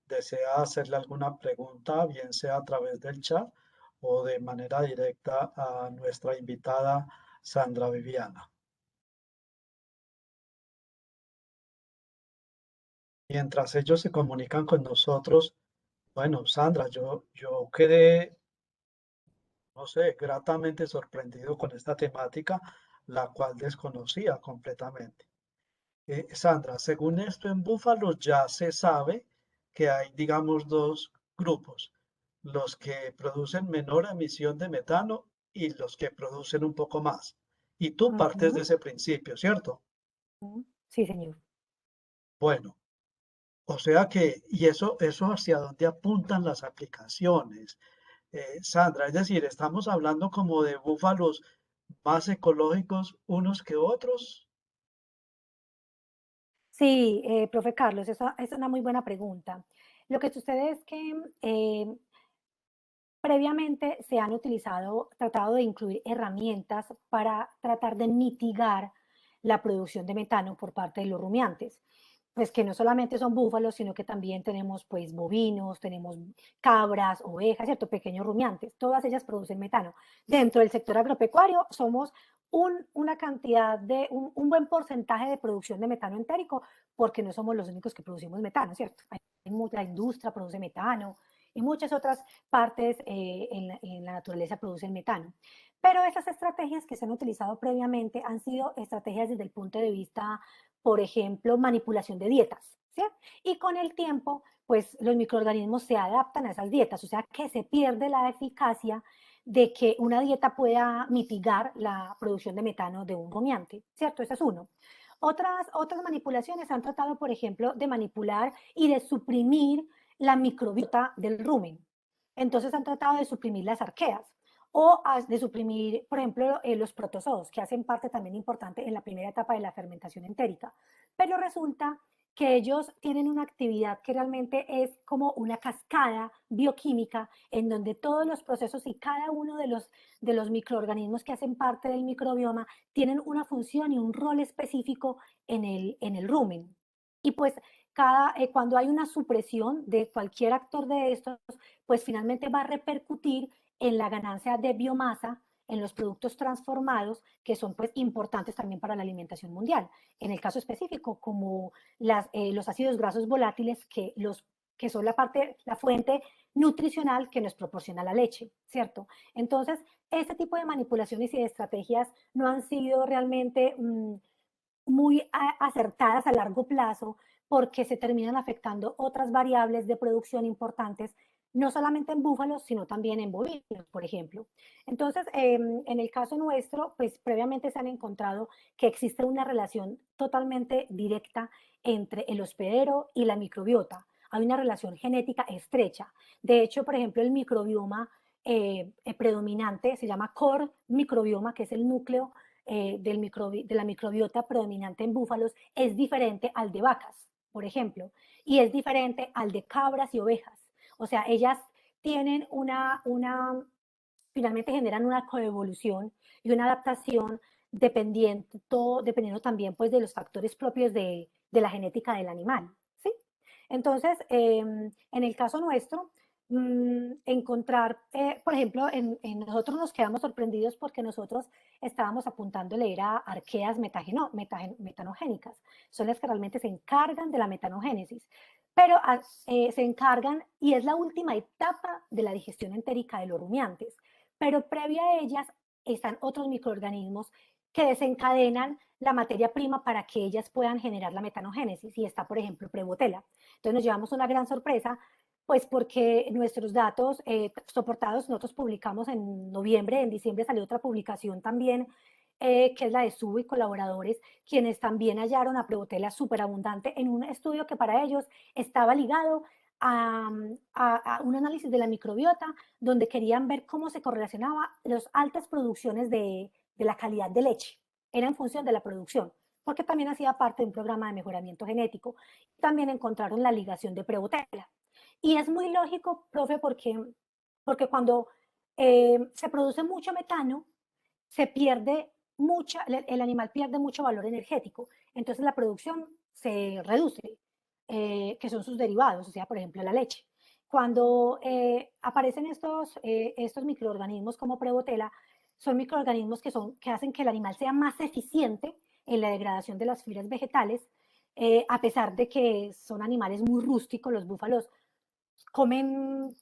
desea hacerle alguna pregunta, bien sea a través del chat o de manera directa a nuestra invitada Sandra Viviana. Mientras ellos se comunican con nosotros, bueno, Sandra, yo quedé, no sé, gratamente sorprendido con esta temática, la cual desconocía completamente. Sandra, según esto en Búfalos ya se sabe que hay, digamos, dos grupos, los que producen menor emisión de metano y los que producen un poco más. Y tú partes de ese principio, ¿cierto? Sí, señor. Bueno, o sea que, y eso hacia dónde apuntan las aplicaciones, Sandra, es decir, estamos hablando como de búfalos más ecológicos unos que otros. Sí, profe Carlos, esa es una muy buena pregunta. Lo que sucede es que previamente se han tratado de incluir herramientas para tratar de mitigar la producción de metano por parte de los rumiantes. Pues que no solamente son búfalos, sino que también tenemos pues bovinos, tenemos cabras, ovejas, ¿cierto? Pequeños rumiantes, todas ellas producen metano. Dentro del sector agropecuario somos una cantidad de, un buen porcentaje de producción de metano entérico, porque no somos los únicos que producimos metano, ¿cierto? La industria produce metano y muchas otras partes en la naturaleza producen metano. Pero esas estrategias que se han utilizado previamente han sido estrategias desde el punto de vista, por ejemplo, manipulación de dietas, ¿sí? Y con el tiempo, pues los microorganismos se adaptan a esas dietas, o sea que se pierde la eficacia de que una dieta pueda mitigar la producción de metano de un rumiante, ¿cierto? Ese es uno. Otras manipulaciones han tratado, por ejemplo, de manipular y de suprimir la microbiota del rumen. Entonces han tratado de suprimir las arqueas o de suprimir, por ejemplo, los protozoos, que hacen parte también importante en la primera etapa de la fermentación entérica. Pero resulta que ellos tienen una actividad que realmente es como una cascada bioquímica en donde todos los procesos y cada uno de los microorganismos que hacen parte del microbioma tienen una función y un rol específico en el rumen. Y pues cuando hay una supresión de cualquier actor de estos, pues finalmente va a repercutir en la ganancia de biomasa en los productos transformados, que son pues importantes también para la alimentación mundial. En el caso específico, como los ácidos grasos volátiles, que los que son la fuente nutricional que nos proporciona la leche, ¿cierto? Entonces, este tipo de manipulaciones y de estrategias no han sido realmente muy acertadas a largo plazo porque se terminan afectando otras variables de producción importantes, no solamente en búfalos, sino también en bovinos, por ejemplo. Entonces, en el caso nuestro, pues previamente se han encontrado que existe una relación totalmente directa entre el hospedero y la microbiota. Hay una relación genética estrecha. De hecho, por ejemplo, el microbioma predominante se llama core microbioma, que es el núcleo de la microbiota predominante en búfalos, es diferente al de vacas, por ejemplo, y es diferente al de cabras y ovejas. O sea, ellas tienen finalmente generan una coevolución y una adaptación dependiendo también pues, de los factores propios de la genética del animal. ¿Sí? Entonces, en el caso nuestro, encontrar, por ejemplo, en nosotros nos quedamos sorprendidos porque nosotros estábamos apuntándole a arqueas metanogénicas. Son las que realmente se encargan de la metanogénesis, pero se encargan y es la última etapa de la digestión entérica de los rumiantes. Pero previa a ellas están otros microorganismos que desencadenan la materia prima para que ellas puedan generar la metanogénesis, y está, por ejemplo, Prevotella. Entonces nos llevamos una gran sorpresa, pues porque nuestros datos soportados, nosotros publicamos en noviembre, en diciembre salió otra publicación también, que es la de Subo y colaboradores, quienes también hallaron a Prevotella superabundante en un estudio que para ellos estaba ligado a un análisis de la microbiota, donde querían ver cómo se correlacionaba las altas producciones de la calidad de leche. Era en función de la producción, porque también hacía parte de un programa de mejoramiento genético. También encontraron la ligación de Prevotella. Y es muy lógico, profe, porque cuando se produce mucho metano, se pierde el animal pierde mucho valor energético. Entonces la producción se reduce, que son sus derivados, o sea, por ejemplo, la leche. Cuando aparecen estos microorganismos como Prevotella, son microorganismos que hacen que el animal sea más eficiente en la degradación de las fibras vegetales, a pesar de que son animales muy rústicos. Los búfalos comen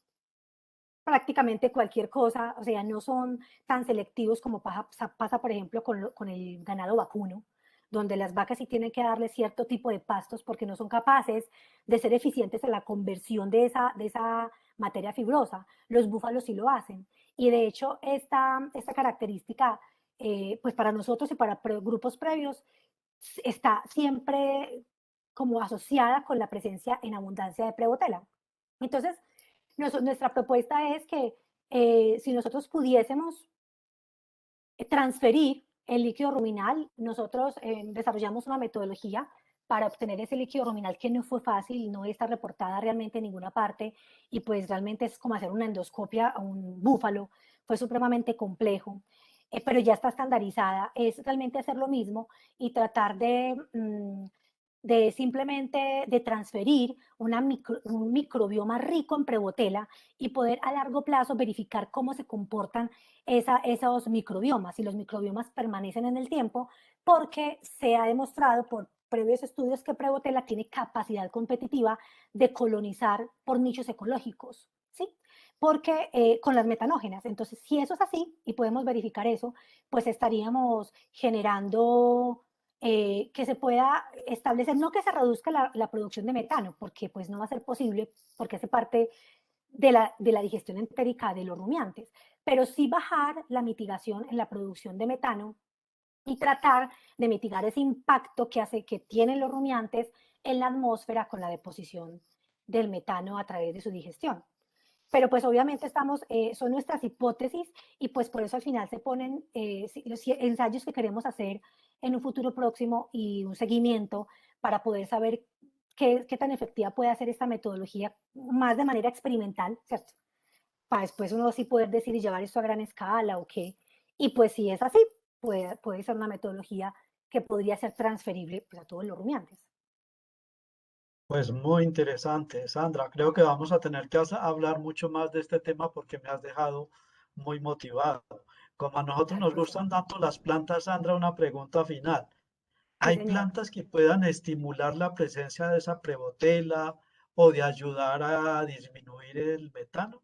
prácticamente cualquier cosa, o sea, no son tan selectivos como pasa por ejemplo, con el ganado vacuno, donde las vacas sí tienen que darle cierto tipo de pastos porque no son capaces de ser eficientes en la conversión de esa materia fibrosa. Los búfalos sí lo hacen. Y de hecho, esta característica, pues para nosotros y para grupos previos, está siempre como asociada con la presencia en abundancia de Prevotella. Entonces, nuestra propuesta es que si nosotros pudiésemos transferir el líquido ruminal, nosotros desarrollamos una metodología para obtener ese líquido ruminal que no fue fácil, no está reportada realmente en ninguna parte, y pues realmente es como hacer una endoscopia a un búfalo, fue supremamente complejo, pero ya está estandarizada. Es realmente hacer lo mismo y tratar de simplemente de transferir un microbioma rico en Prevotella y poder a largo plazo verificar cómo se comportan esos microbiomas, y los microbiomas permanecen en el tiempo, porque se ha demostrado por previos estudios que Prevotella tiene capacidad competitiva de colonizar por nichos ecológicos, ¿sí? Porque con las metanógenas. Entonces, si eso es así y podemos verificar eso, pues estaríamos generando que se pueda establecer, no que se reduzca la producción de metano, porque pues no va a ser posible, porque hace parte de la digestión entérica de los rumiantes, pero sí bajar la mitigación en la producción de metano y tratar de mitigar ese impacto que tienen los rumiantes en la atmósfera con la deposición del metano a través de su digestión. Pero pues obviamente son nuestras hipótesis, y pues por eso al final se ponen los ensayos que queremos hacer en un futuro próximo y un seguimiento para poder saber qué tan efectiva puede ser esta metodología, más de manera experimental, ¿cierto? Para después uno sí poder decir y llevar esto a gran escala o qué. Y pues si es así, puede ser una metodología que podría ser transferible pues, a todos los rumiantes. Pues muy interesante, Sandra. Creo que vamos a tener que hablar mucho más de este tema porque me has dejado muy motivado. Como a nosotros Claro nos que sí. gustan tanto las plantas, Sandra, una pregunta final. Sí, ¿Hay señor. plantas que puedan estimular la presencia de esa Prevotella o de ayudar a disminuir el metano?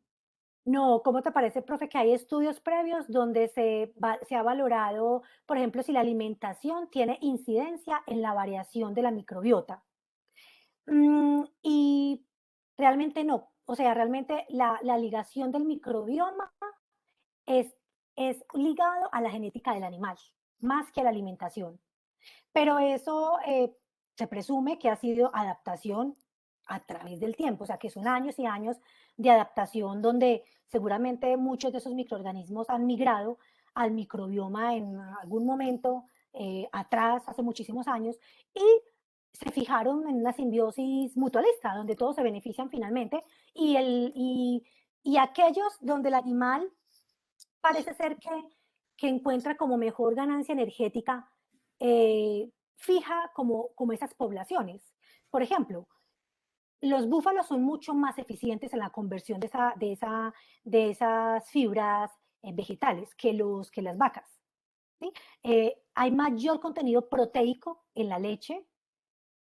No, ¿cómo te parece, profe, que hay estudios previos donde se ha valorado, por ejemplo, si la alimentación tiene incidencia en la variación de la microbiota? Y realmente no. O sea, realmente la ligación del microbioma es, es ligado a la genética del animal, más que a la alimentación. Pero eso se presume que ha sido adaptación a través del tiempo, o sea, que son años y años de adaptación donde seguramente muchos de esos microorganismos han migrado al microbioma en algún momento atrás, hace muchísimos años, y se fijaron en una simbiosis mutualista, donde todos se benefician finalmente, y aquellos donde el animal parece ser que encuentra como mejor ganancia energética, fija como esas poblaciones. Por ejemplo, los búfalos son mucho más eficientes en la conversión de esas fibras vegetales que las vacas. ¿Sí? Hay mayor contenido proteico en la leche,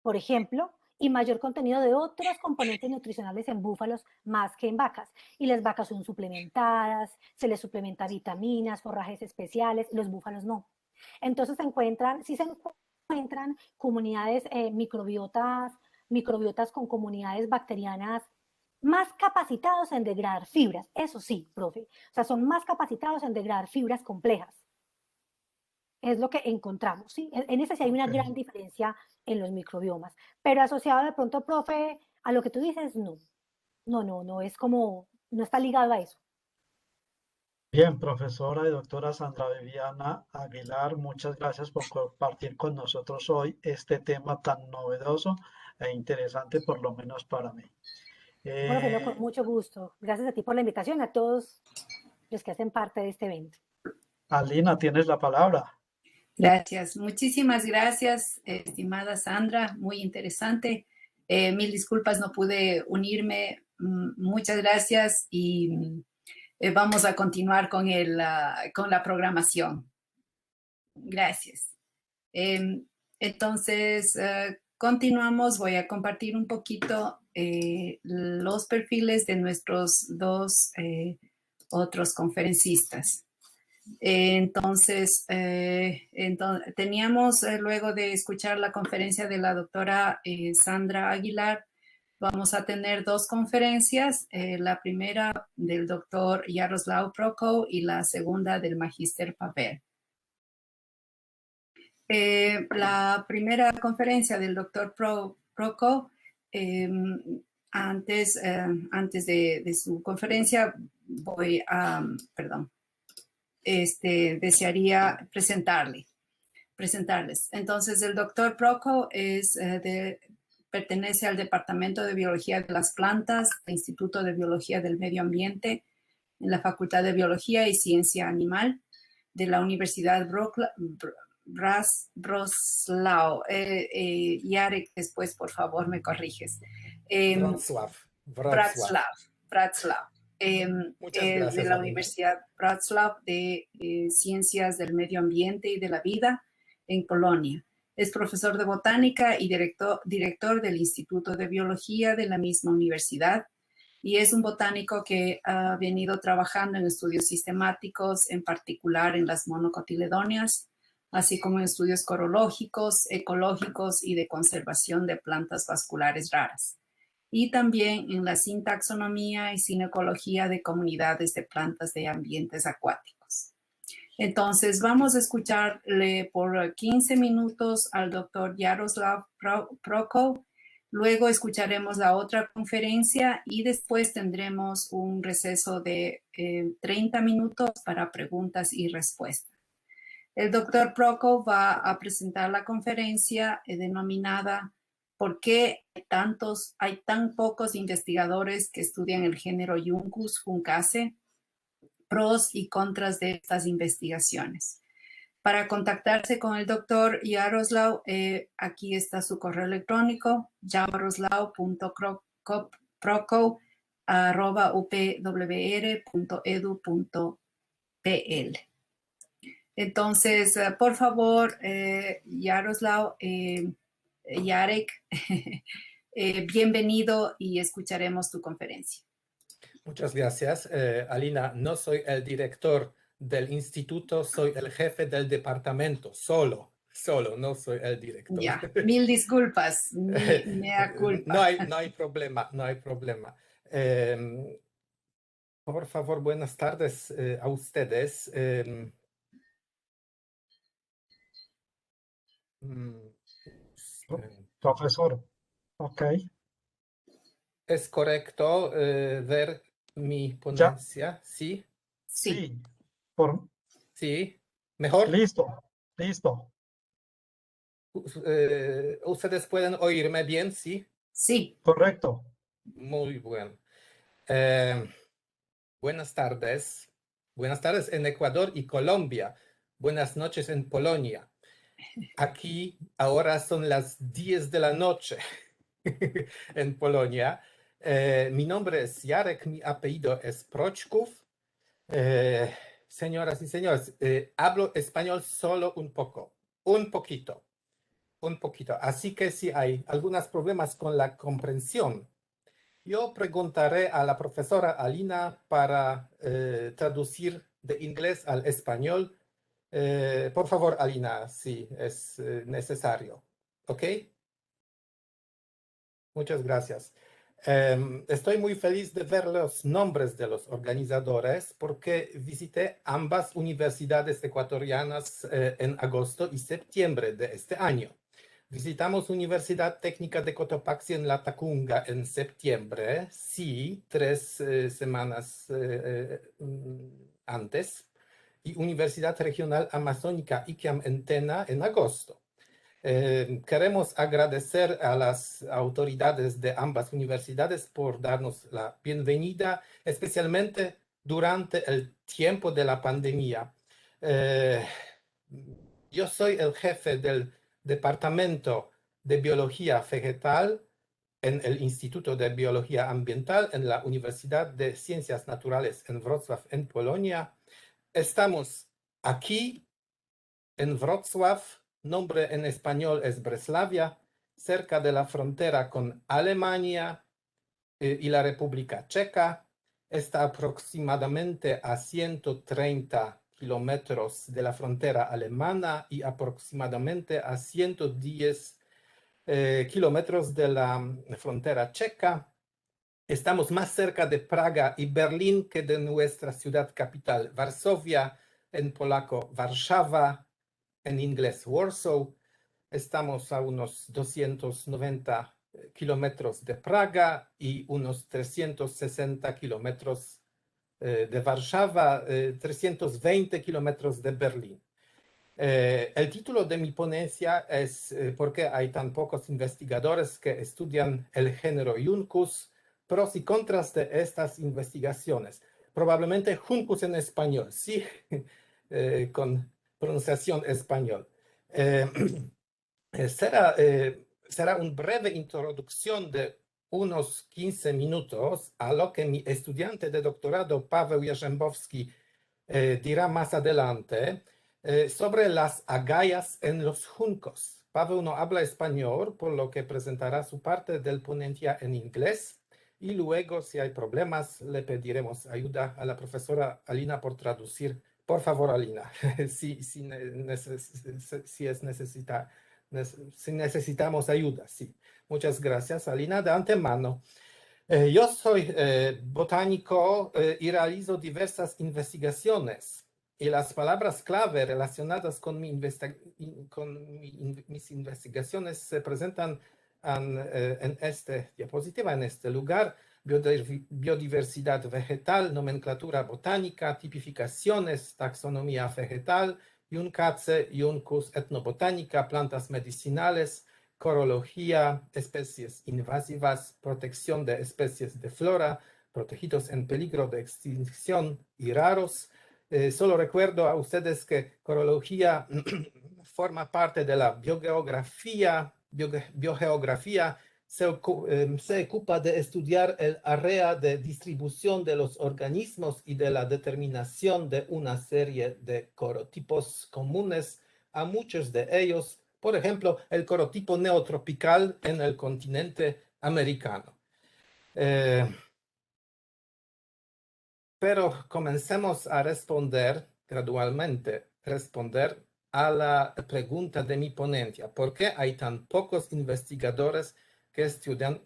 por ejemplo, y mayor contenido de otros componentes nutricionales en búfalos más que en vacas. Y las vacas son suplementadas, se les suplementa vitaminas, forrajes especiales, los búfalos no. Entonces sí se encuentran comunidades microbiotas con comunidades bacterianas más capacitados en degradar fibras. Eso sí, profe. O sea, son más capacitados en degradar fibras complejas. Es lo que encontramos, ¿sí? En ese sí hay una gran diferencia en los microbiomas, pero asociado de pronto, profe, a lo que tú dices, no. No es como, no está ligado a eso. Bien, profesora y doctora Sandra Viviana Aguilar, muchas gracias por compartir con nosotros hoy este tema tan novedoso e interesante, por lo menos para mí. Profe, no, con Eh, mucho gusto. Gracias a ti por la invitación, a todos los que hacen parte de este evento. Alina, tienes la palabra. Gracias, muchísimas gracias, estimada Sandra, muy interesante. Mil disculpas, no pude unirme. Muchas gracias y vamos a continuar con la programación. Gracias. Entonces, continuamos. Voy a compartir un poquito los perfiles de nuestros dos otros conferencistas. Entonces, teníamos, luego de escuchar la conferencia de la doctora Sandra Aguilar, vamos a tener dos conferencias, la primera del doctor Jaroslav Prokop y la segunda del magíster Pavel. La primera conferencia del doctor Prokop, antes de su conferencia, desearía presentarles. Entonces, el doctor Prokop pertenece al Departamento de Biología de las Plantas del Instituto de Biología del Medio Ambiente en la Facultad de Biología y Ciencia Animal de la Universidad Bratslav. Jarek, después, por favor, me corriges. Bratslav. Muchas De gracias, la Alina. Universidad Bratslav de Ciencias del Medio Ambiente y de la Vida en Polonia. Es profesor de botánica y director del Instituto de Biología de la misma universidad y es un botánico que ha venido trabajando en estudios sistemáticos, en particular en las monocotiledóneas, así como en estudios corológicos, ecológicos y de conservación de plantas vasculares raras, y también en la sintaxonomía y sinecología de comunidades de plantas de ambientes acuáticos. Entonces, vamos a escucharle por 15 minutos al doctor Jaroslav Prokop. Luego escucharemos la otra conferencia y después tendremos un receso de 30 minutos para preguntas y respuestas. El doctor Prokop va a presentar la conferencia denominada ¿Por qué hay tan pocos investigadores que estudian el género Juncus juncaceae? Pros y contras de estas investigaciones. Para contactarse con el doctor Jaroslav, aquí está su correo electrónico, jaroslav.prokop@upwr.edu.pl. Entonces, por favor, Jaroslav, Jarek, Bienvenido y escucharemos tu conferencia. Muchas gracias. Alina, no soy el director del instituto, soy el jefe del departamento, solo, no soy el director. Ya, mil disculpas, mea culpa. No hay problema, no hay problema. Por favor, buenas tardes a ustedes. Profesor, ok. ¿Es correcto ver mi ponencia? ¿Sí? Sí, ¿Sí? ¿Mejor? Listo. ¿Ustedes pueden oírme bien? ¿Sí? sí. Correcto. Muy bien. Buenas tardes. Buenas tardes en Ecuador y Colombia. Buenas noches en Polonia. Aquí ahora son las 10 de la noche en Polonia. Mi nombre es Jarek, mi apellido es Prochków. Señoras y señores, hablo español solo un poquito. Así que si hay algunos problemas con la comprensión, yo preguntaré a la profesora Alina para traducir de inglés al español. Por favor, Alina, si es necesario. ¿Ok? Muchas gracias. Estoy muy feliz de ver los nombres de los organizadores porque visité ambas universidades ecuatorianas en agosto y septiembre de este año. Visitamos Universidad Técnica de Cotopaxi en Latacunga en septiembre, sí, 3 semanas antes, y Universidad Regional Amazónica ICAM en Tena en agosto. Queremos agradecer a las autoridades de ambas universidades por darnos la bienvenida, especialmente durante el tiempo de la pandemia. Yo soy el jefe del Departamento de Biología Vegetal en el Instituto de Biología Ambiental en la Universidad de Ciencias Naturales en Wrocław, en Polonia. Estamos aquí en Wrocław, nombre en español es Breslavia, cerca de la frontera con Alemania y la República Checa. Está aproximadamente a 130 kilómetros de la frontera alemana y aproximadamente a 110 kilómetros de la frontera checa. Estamos más cerca de Praga y Berlín que de nuestra ciudad capital, Varsovia, en polaco, Warszawa, en inglés, Warsaw. Estamos a unos 290 kilómetros de Praga y unos 360 kilómetros de Warszawa, 320 kilómetros de Berlín. El título de mi ponencia es ¿por qué hay tan pocos investigadores que estudian el género Juncus? Pros y contras de estas investigaciones. Probablemente Juncus en español, sí, con pronunciación español. Será una breve introducción de unos 15 minutos a lo que mi estudiante de doctorado, Paweł Jarzębowski, dirá más adelante sobre las agallas en los juncos. Paweł no habla español, por lo que presentará su parte del ponencia en inglés y luego, si hay problemas, le pediremos ayuda a la profesora Alina por traducir. Por favor, Alina, si necesitamos ayuda, sí. Muchas gracias, Alina, de antemano. Yo soy botánico y realizo diversas investigaciones. Y las palabras clave relacionadas con mis investigaciones se presentan en esta diapositiva, en este lugar: biodiversidad vegetal, nomenclatura botánica, tipificaciones, taxonomía vegetal, Juncace, Juncus, etnobotánica, plantas medicinales, corología, especies invasivas, protección de especies de flora, protegidos en peligro de extinción y raros. Solo recuerdo a ustedes que corología forma parte de la biogeografía. Se ocupa de estudiar el área de distribución de los organismos y de la determinación de una serie de corotipos comunes a muchos de ellos. Por ejemplo, el corotipo neotropical en el continente americano. Pero comencemos a responder gradualmente, a la pregunta de mi ponencia. ¿Por qué hay tan pocos investigadores que estudian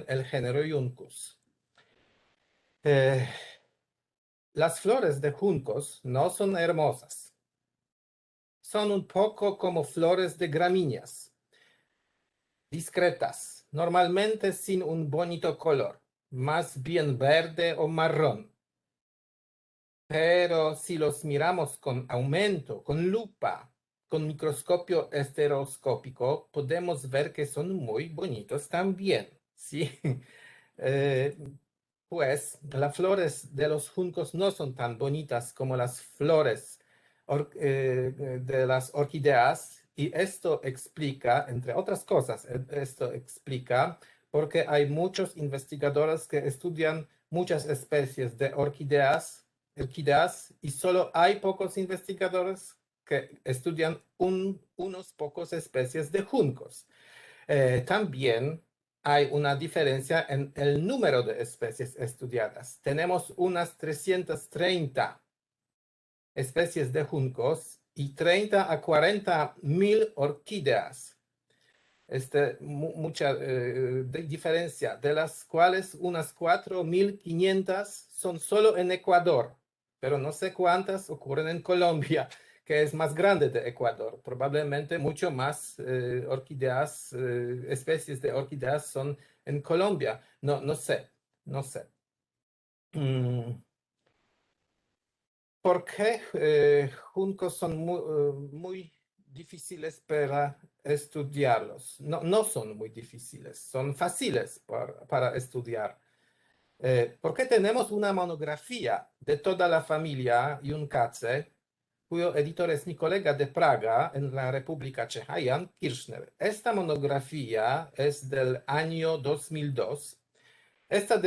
el género Juncus? Las flores de juncos no son hermosas. Son un poco como flores de gramíneas, discretas, normalmente sin un bonito color, más bien verde o marrón. Pero si los miramos con aumento, con lupa, con microscopio estereoscópico, podemos ver que son muy bonitos también, ¿sí? Pues las flores de los juncos no son tan bonitas como las flores de las orquídeas, y esto explica, entre otras cosas, esto explica por qué hay muchos investigadores que estudian muchas especies de orquídeas y solo hay pocos investigadores que estudian unos pocos especies de juncos. También hay una diferencia en el número de especies estudiadas. Tenemos unas 330 especies de juncos y 30 a 40 mil orquídeas. Mucha diferencia, de las cuales unas 4.500 son solo en Ecuador, pero no sé cuántas ocurren en Colombia, que es más grande de Ecuador. Probablemente mucho más orquídeas, especies de orquídeas son en Colombia. No sé. ¿Por qué juncos son muy difíciles para estudiarlos? No son muy difíciles, son fáciles para estudiar. Porque tenemos una monografía de toda la familia Juncaceae, cuyo editor es mi colega de Praga, en la República Checa, Jan Kirchner. Esta monografía es del año 2002. Está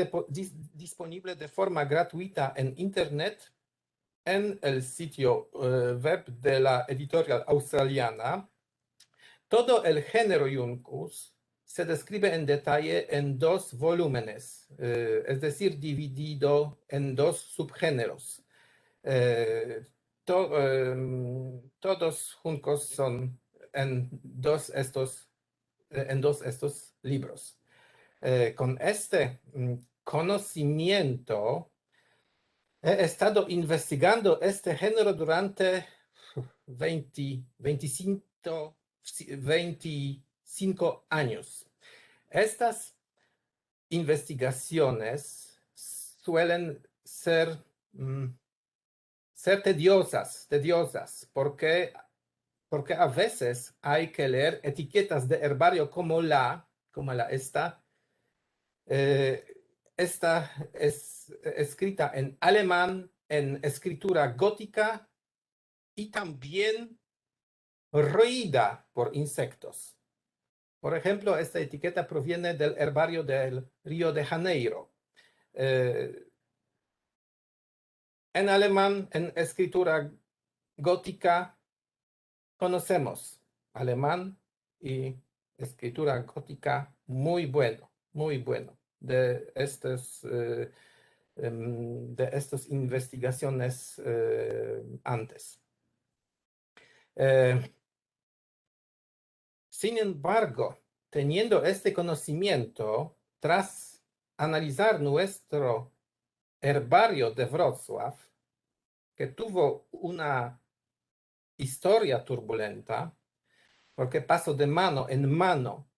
disponible de forma gratuita en Internet, en el sitio web de la editorial australiana. Todo el género Juncus se describe en detalle en 2 volúmenes, es decir, dividido en 2 subgéneros. Todos juncos son en dos estos libros. Con este conocimiento, he estado investigando este género durante 25 años. Estas investigaciones suelen ser tediosas porque a veces hay que leer etiquetas de herbario como esta. Esta es escrita en alemán, en escritura gótica y también roída por insectos. Por ejemplo, esta etiqueta proviene del herbario del Río de Janeiro. En alemán, en escritura gótica, conocemos alemán y escritura gótica muy bueno de estas investigaciones antes. Sin embargo, teniendo este conocimiento, tras analizar nuestro herbario de Wrocław, que tuvo una historia turbulenta, porque pasó de mano en mano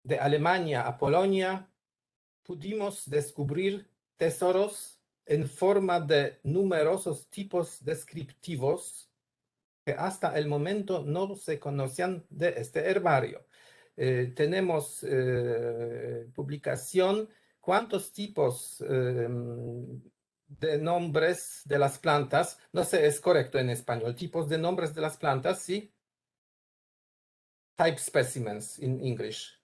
de Alemania a Polonia, pudimos descubrir tesoros en forma de numerosos tipos descriptivos que hasta el momento no se conocían de este herbario. Tenemos publicación, cuántos tipos de nombres de las plantas, no sé, es correcto en español, tipos de nombres de las plantas, ¿sí? Type specimens in English.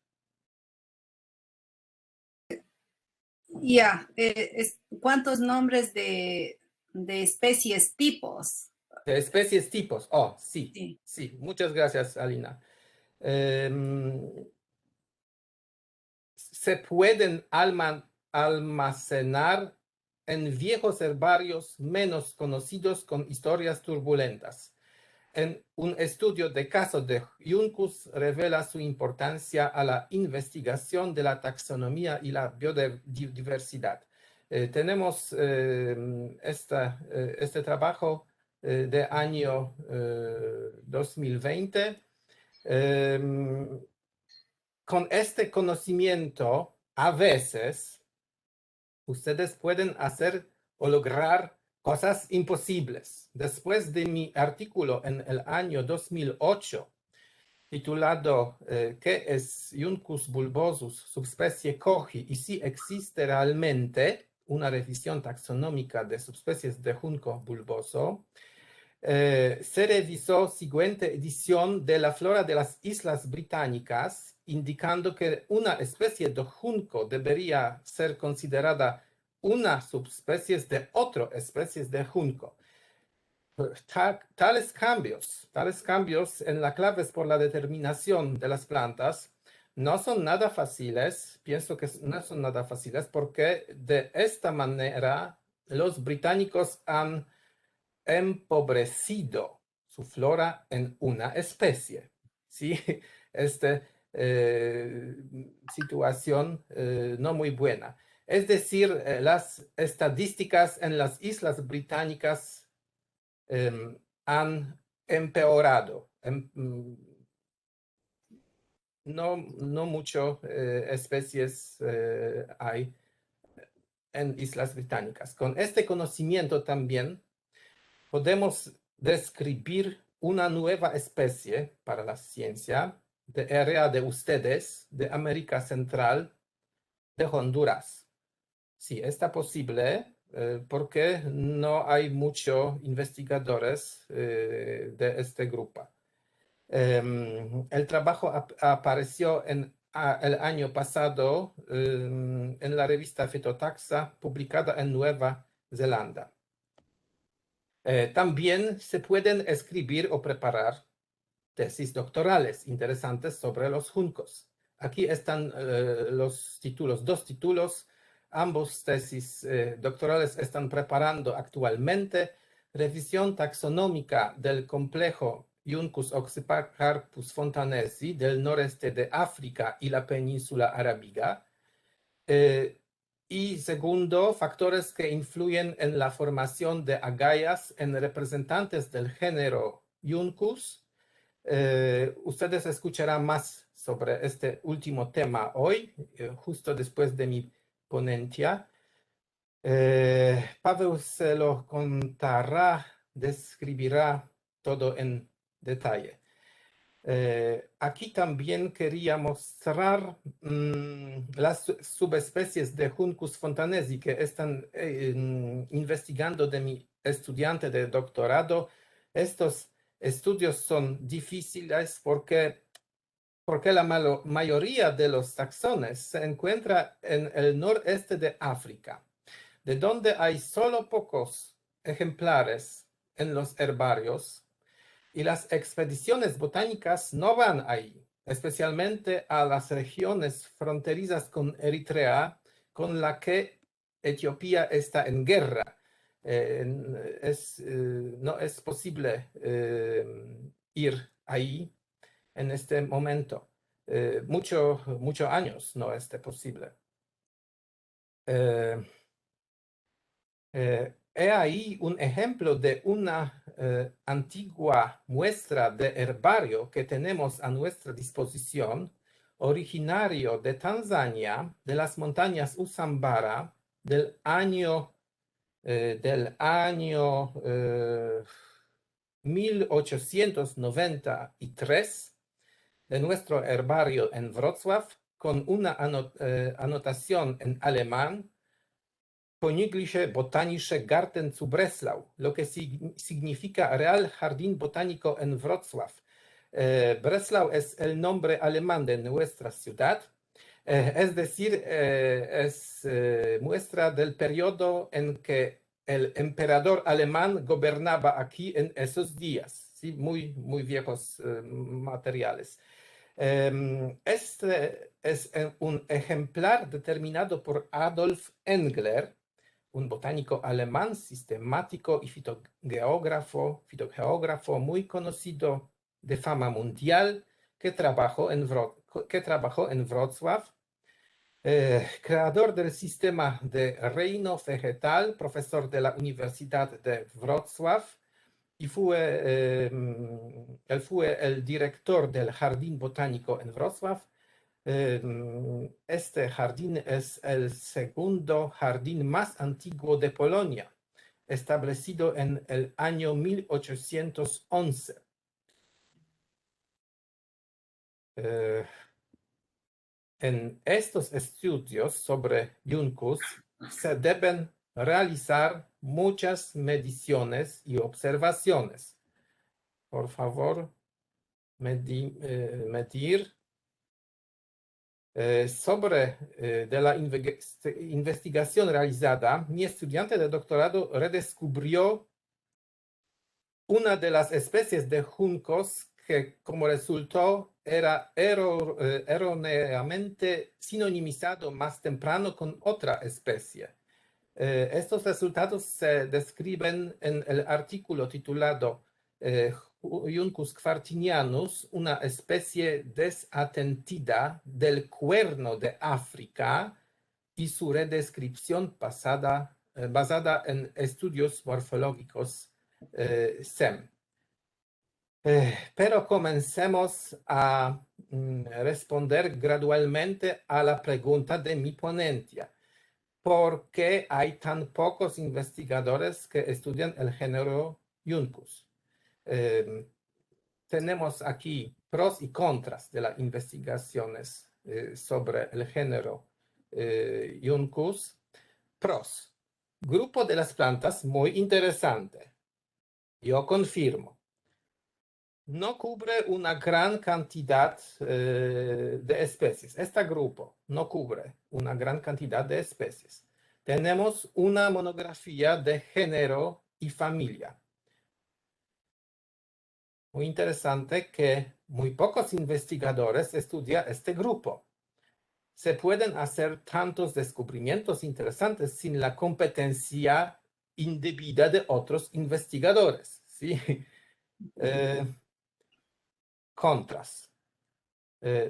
¿Cuántos nombres de especies tipos? De especies tipos, sí, muchas gracias, Alina. se pueden almacenar en viejos herbarios menos conocidos con historias turbulentas. En un estudio de casos de Juncus revela su importancia a la investigación de la taxonomía y la biodiversidad. Tenemos este trabajo de año 2020. Con este conocimiento, a veces, ustedes pueden hacer o lograr cosas imposibles. Después de mi artículo en el año 2008, titulado ¿Qué es Juncus bulbosus, subespecie Kochi? Y si existe realmente una revisión taxonómica de subespecies de junco bulboso, se revisó siguiente edición de la flora de las Islas Británicas, indicando que una especie de junco debería ser considerada una subespecie de otra especie de junco. Tales cambios en las claves por la determinación de las plantas no son nada fáciles, pienso que no son nada fáciles porque de esta manera los británicos han empobrecido su flora en una especie. ¿Sí? Situación no muy buena. Es decir, las estadísticas en las Islas Británicas han empeorado. No muchas especies hay en Islas Británicas. Con este conocimiento también podemos describir una nueva especie para la ciencia de área de ustedes, de América Central, de Honduras. Sí, está posible porque no hay muchos investigadores de este grupo. El trabajo apareció el año pasado en la revista Phytotaxa, publicada en Nueva Zelanda. También se pueden escribir o preparar tesis doctorales interesantes sobre los juncos. Aquí están los títulos, 2 títulos. Ambos tesis doctorales están preparando actualmente. Revisión taxonómica del complejo Juncus oxycarpus fontanesi del noreste de África y la península arábiga. Y segundo, factores que influyen en la formación de agallas en representantes del género Juncus. Ustedes escucharán más sobre este último tema hoy, justo después de mi ponencia. Paweł se lo contará, describirá todo en detalle. Aquí también quería mostrar las subespecies de Juncus fontanesi que están investigando de mi estudiante de doctorado. Estos estudios son difíciles porque la mayoría de los taxones se encuentra en el noreste de África, de donde hay solo pocos ejemplares en los herbarios. Y las expediciones botánicas no van ahí, especialmente a las regiones fronterizas con Eritrea, con la que Etiopía está en guerra. No es posible ir ahí en este momento. Muchos años no es posible. He ahí un ejemplo de una antigua muestra de herbario que tenemos a nuestra disposición, originario de Tanzania, de las montañas Usambara, del año 1893, de nuestro herbario en Wrocław, con una anotación en alemán, Königliche Botanische Garten zu Breslau, lo que significa Real Jardín Botánico en Wrocław. Breslau es el nombre alemán de nuestra ciudad, es decir, es muestra del periodo en que el emperador alemán gobernaba aquí en esos días, ¿sí? Muy viejos materiales. Este es un ejemplar determinado por Adolf Engler, un botánico alemán, sistemático y fitogeógrafo muy conocido de fama mundial, que trabajó en Wrocław, creador del sistema de reino vegetal, profesor de la Universidad de Wrocław, y él fue el director del Jardín Botánico en Wrocław. Este jardín es el segundo jardín más antiguo de Polonia, establecido en el año 1811. En estos estudios sobre Juncus se deben realizar muchas mediciones y observaciones. Por favor, medir sobre de la investigación realizada, mi estudiante de doctorado redescubrió una de las especies de juncos que, como resultó, era erróneamente sinonimizado más temprano con otra especie. Estos resultados se describen en el artículo titulado Juncus quartinianus, una especie desatendida del Cuerno de África, y su redescripción basada en estudios morfológicos SEM. Pero comencemos a responder gradualmente a la pregunta de mi ponencia. ¿Por qué hay tan pocos investigadores que estudian el género Juncus? Tenemos aquí pros y contras de las investigaciones sobre el género Juncus. Pros. Grupo de las plantas muy interesante. Yo confirmo. No cubre una gran cantidad de especies. Este grupo no cubre una gran cantidad de especies. Tenemos una monografía de género y familia. Muy interesante que muy pocos investigadores estudian este grupo. Se pueden hacer tantos descubrimientos interesantes sin la competencia indebida de otros investigadores, ¿sí? Contras.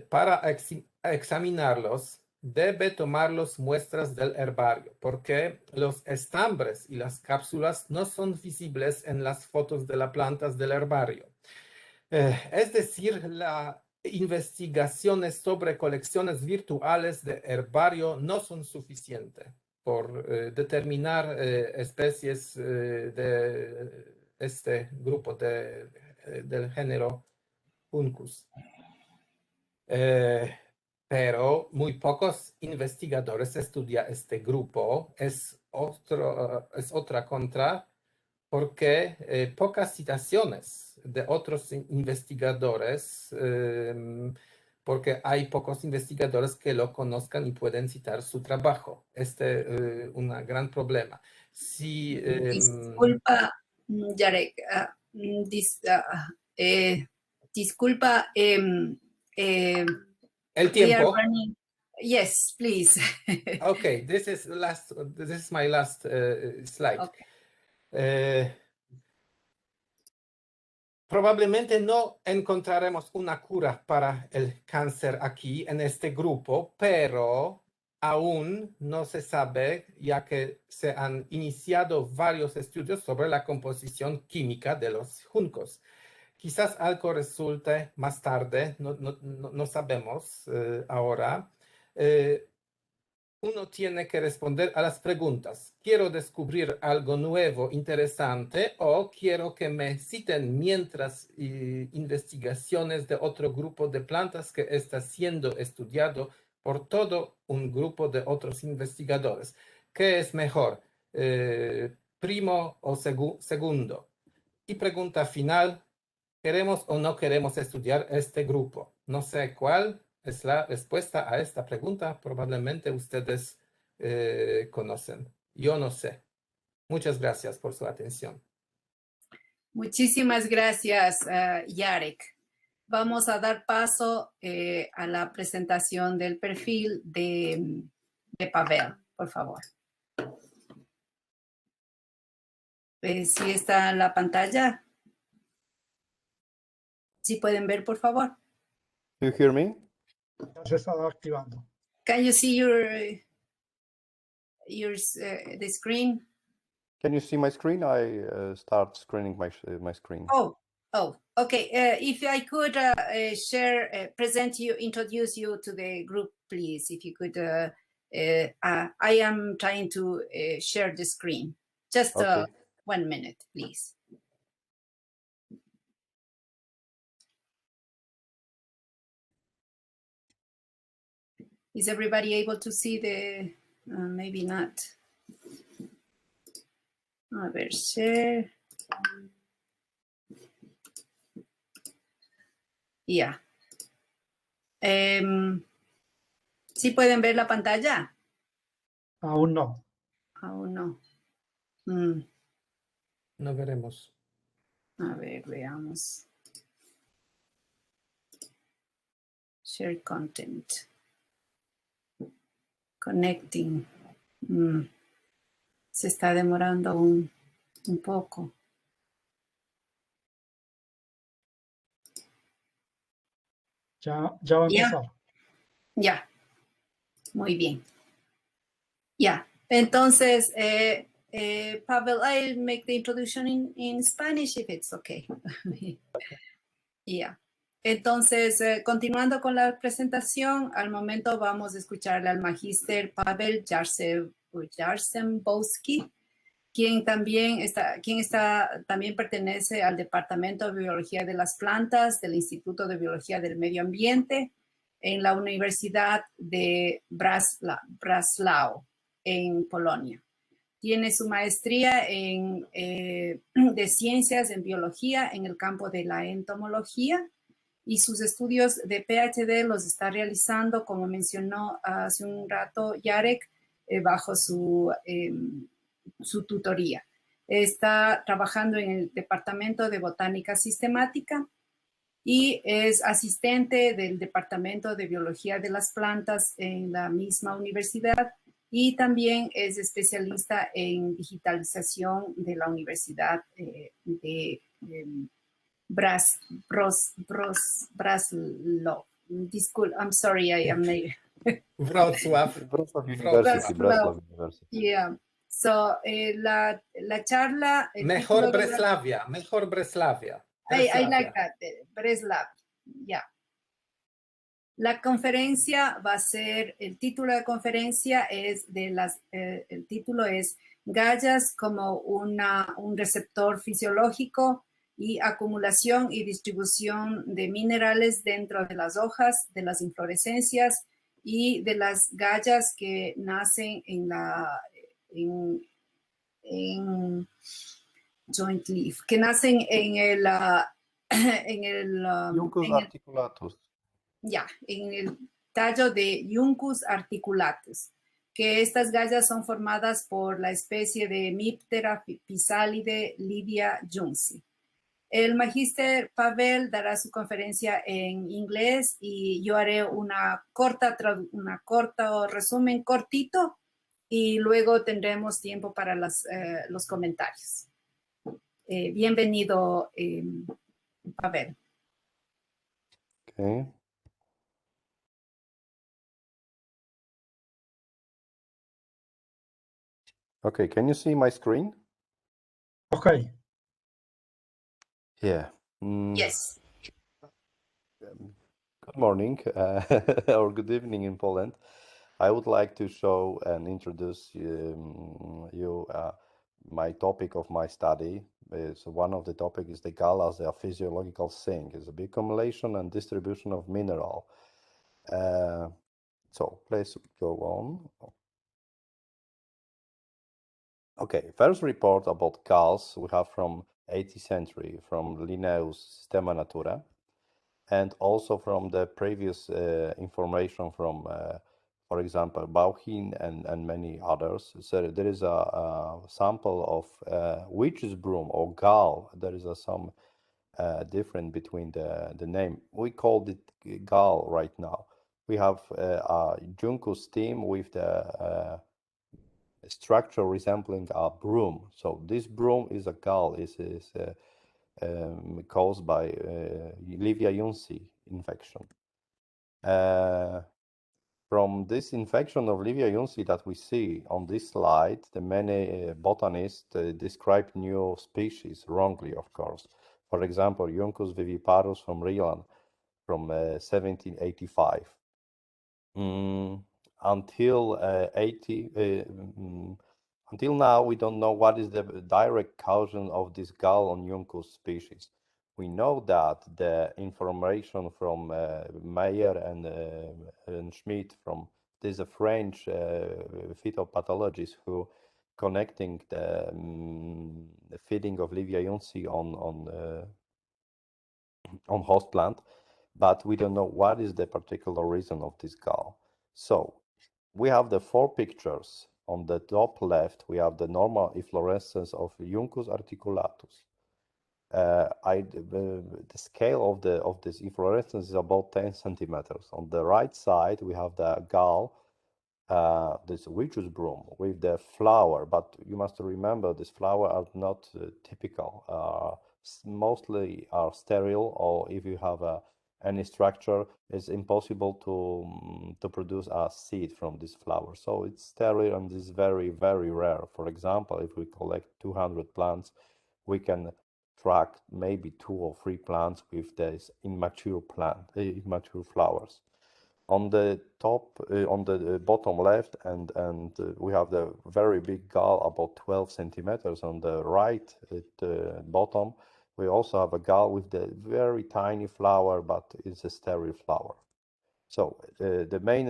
Para examinarlos, debe tomarlos muestras del herbario, porque los estambres y las cápsulas no son visibles en las fotos de las plantas del herbario. Es decir, las investigaciones sobre colecciones virtuales de herbario no son suficientes por determinar especies de este grupo del género Juncus. Pero muy pocos investigadores estudian este grupo. Es otra contra, porque pocas citaciones de otros investigadores, porque hay pocos investigadores que lo conozcan y pueden citar su trabajo. Este es un gran problema. Si, Disculpa, Yarek, disculpa, el we are tiempo. running. Yes, please. Okay, this is my last slide. Okay. Probablemente no encontraremos una cura para el cáncer aquí en este grupo, pero aún no se sabe, ya que se han iniciado varios estudios sobre la composición química de los juncos. Quizás algo resulte más tarde, no sabemos ahora. Uno tiene que responder a las preguntas. ¿Quiero descubrir algo nuevo, interesante, o quiero que me citen mientras investigaciones de otro grupo de plantas que está siendo estudiado por todo un grupo de otros investigadores? ¿Qué es mejor? ¿Primo o segundo? Y pregunta final, ¿queremos o no queremos estudiar este grupo? No sé cuál es la respuesta a esta pregunta. Probablemente ustedes conocen. Yo no sé. Muchas gracias por su atención. Muchísimas gracias, Yarek. vamos a dar paso a la presentación del perfil de Pavel, por favor. ¿Sí está en la pantalla? ¿Sí pueden ver, por favor? Do you hear me? Ya se está activando. Can you see the screen? Can you see my screen? I start screening my screen. Oh, okay. If I could introduce you to the group, please. If you could, I am trying to share the screen. Just Okay. 1 minute, please. Is everybody able to see the, maybe not. A ver, share. Ya. ¿Sí pueden ver la pantalla? Aún no. Aún no. No veremos. A ver, veamos. Share content. Connecting. Se está demorando un poco. Ya va a empezar. Ya. Muy bien. Ya. Entonces, Pavel, I'll make the introduction in Spanish if it's okay. Ya. Entonces, continuando con la presentación, al momento vamos a escucharle al magíster Pavel Jarzembowski, quien también pertenece al Departamento de Biología de las Plantas del Instituto de Biología del Medio Ambiente en la Universidad de Breslau, en Polonia. Tiene su maestría de Ciencias en Biología en el campo de la entomología y sus estudios de PhD los está realizando, como mencionó hace un rato Jarek, bajo su tutoría. Está trabajando en el Departamento de Botánica Sistemática y es asistente del Departamento de Biología de las Plantas en la misma universidad y también es especialista en digitalización de la Universidad de Breslau. I'm sorry, I am Wrocław. Wrocław University. Breslau. Wrocław University. Yeah. So, la charla... Mejor Breslavia. Mejor Breslavia. I like that, Breslau. Yeah. La conferencia va a ser, el título de conferencia es el título es Gallas como un receptor fisiológico y acumulación y distribución de minerales dentro de las hojas, de las inflorescencias y de las gallas que nacen en joint leaf, que nacen en el Juncus articulatus. Ya, en el tallo de Juncus articulatus, que estas gallas son formadas por la especie de Miptera pisalide Lydia junci. El magíster Pavel dará su conferencia en inglés y yo haré una corta resumen cortito y luego tendremos tiempo para los comentarios. Bienvenido, Pavel. Okay. Okay, can you see my screen? Okay. Yeah. Yes. Good morning or good evening in Poland. I would like to show and introduce you my topic of my study. So one of the topic is the gallas, their physiological sink, is the accumulation and distribution of mineral. So please go on. Okay, first report about galls we have from 18th century from Linnaeus Systema Naturae, and also from the previous information from, for example, Bauhin and many others. So there is a sample of witch's broom or gall. There is some different between the name. We called it gall right now. We have a Juncus stem with the structure resembling a broom. So this broom is a gall, is caused by Liviayunci infection. From this infection of Liviayunci that we see on this slide, the many botanists describe new species, wrongly, of course. For example, Juncus viviparus from Rieland from 1785. Until now, we don't know what is the direct cause of this gall on Juncus species. We know that the information from Meyer and Schmidt from these French phytopathologists who connecting the feeding of Liviayunci on host plant, but we don't know what is the particular reason of this gall. So we have the 4 pictures. On the top left, we have the normal efflorescence of Juncus articulatus. The scale of this efflorescence is about 10 centimeters. On the right side, we have the gall, this witch's broom with the flower, but you must remember this flower are not typical. Mostly are sterile, or if you have any structure, it's impossible to produce a seed from this flower. So it's sterile and is very, very rare. For example, if we collect 200 plants, we can track maybe 2 or 3 plants with this immature flowers. On the top, on the bottom left, and we have the very big gall, about 12 centimeters. On the right at the bottom, we also have a gall with the very tiny flower, but it's a sterile flower. So the main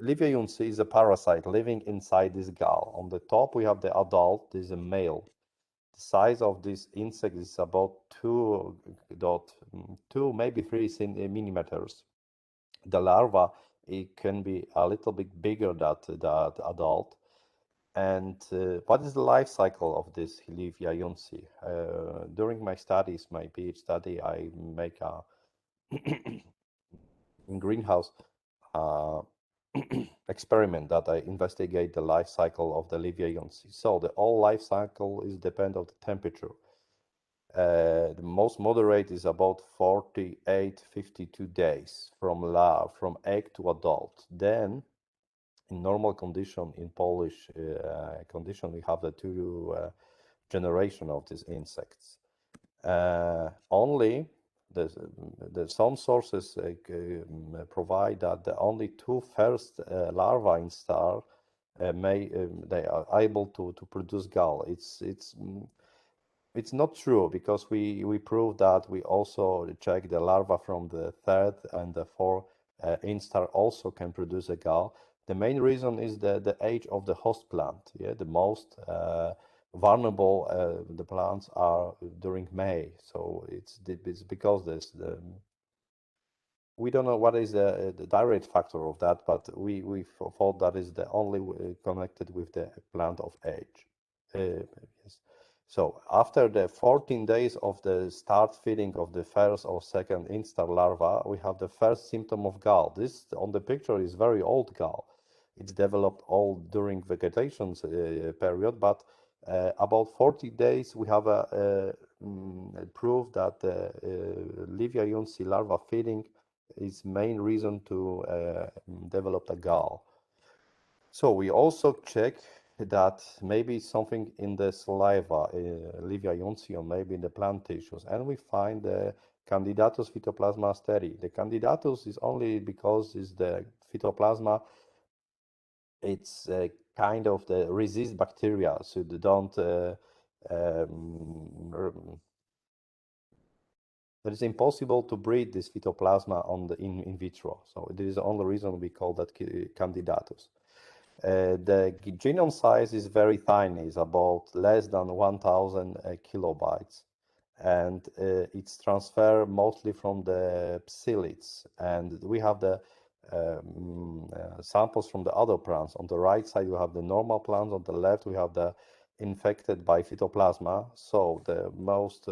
Liviayunci is a parasite living inside this gall. On the top, we have the adult. This is a male. The size of this insect is about 2, maybe 3 millimeters. The larva, it can be a little bit bigger than the adult. And what is the life cycle of this Liviayunci? During my studies, my PhD study, I make a in greenhouse experiment that I investigate the life cycle of the Liviayunci. So the whole life cycle is depend on the temperature. The most moderate is about 48-52 days from egg to adult. Then, in normal condition, in Polish condition, we have the 2 generation of these insects. Only some sources provide that the only 2 first larvae in star they are able to produce gall. It's not true, because we proved that we also check the larva from the 3rd and the 4th instar also can produce a gall. The main reason is the age of the host plant. Yeah, the most vulnerable the plants are during May. So it's because we don't know what is the direct factor of that, but we thought that is the only connected with the plant of age. Yes. So after the 14 days of the start feeding of the first or second instar larva, we have the first symptom of gall. This on the picture is very old gall. It's developed all during vegetation period, but about 40 days we have a proof that Liviayunci larva feeding is main reason to develop a gall. So we also check that maybe something in the saliva, Liviayunci, or maybe in the plant tissues, and we find the Candidatus phytoplasma asteri. The Candidatus is only because it's the phytoplasma. It's kind of the resist bacteria, so they don't. It is impossible to breed this phytoplasma on in vitro. So this is the only reason we call that Candidatus. The genome size is very tiny, it's about less than 1,000 kilobytes, and it's transferred mostly from the psyllids. And we have the samples from the other plants. On the right side, we have the normal plants. On the left, we have the infected by phytoplasma. So the most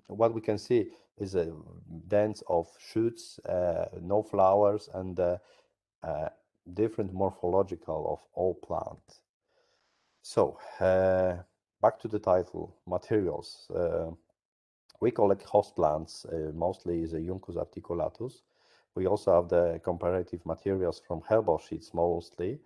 what we can see is a dense of shoots, no flowers, and different morphological of all plants. So back to the title, materials. We collect host plants, mostly the Juncus articulatus. We also have the comparative materials from herbal sheets mostly,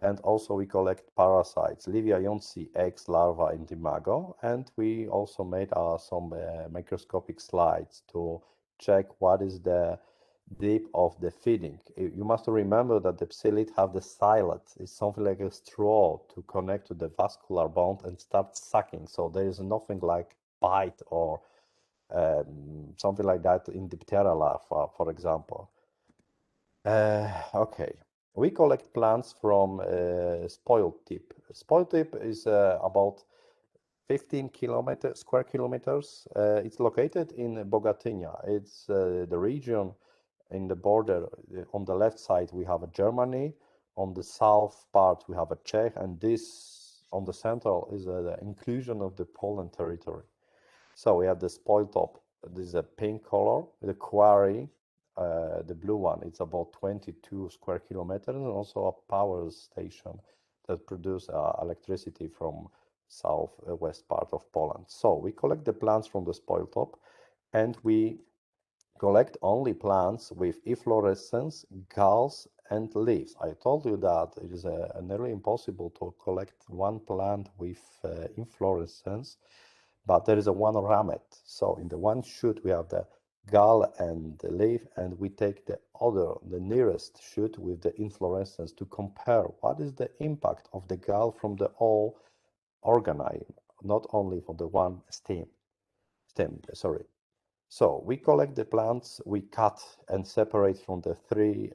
and also we collect parasites, Liviaionsi, eggs, larvae, and imago, and we also made some microscopic slides to check what is the depth of the feeding. You must remember that the psyllid have the stylet. It's something like a straw to connect to the vascular bond and start sucking. So there is nothing like bite or something like that in Diptera larva, for example. Okay, we collect plants from spoiled tip. Spoiled tip is about 15 square kilometers. It's located in Bogatynia. It's the region in the border. On the left side we have Germany, on the south part we have Czech, and this on the central is the inclusion of the Poland territory. So we have the spoil top. This is a pink color. The quarry, the blue one, it's about 22 square kilometers, and also a power station that produce electricity from southwest part of Poland. So we collect the plants from the spoil top, and we collect only plants with efflorescence, galls, and leaves. I told you that it is nearly impossible to collect one plant with inflorescence, but there is a one ramet. So in the one shoot we have the gall and the leaf, and we take the nearest shoot with the inflorescence to compare what is the impact of the gall from the all organi, not only for the one stem. Sorry. So we collect the plants, we cut and separate from the three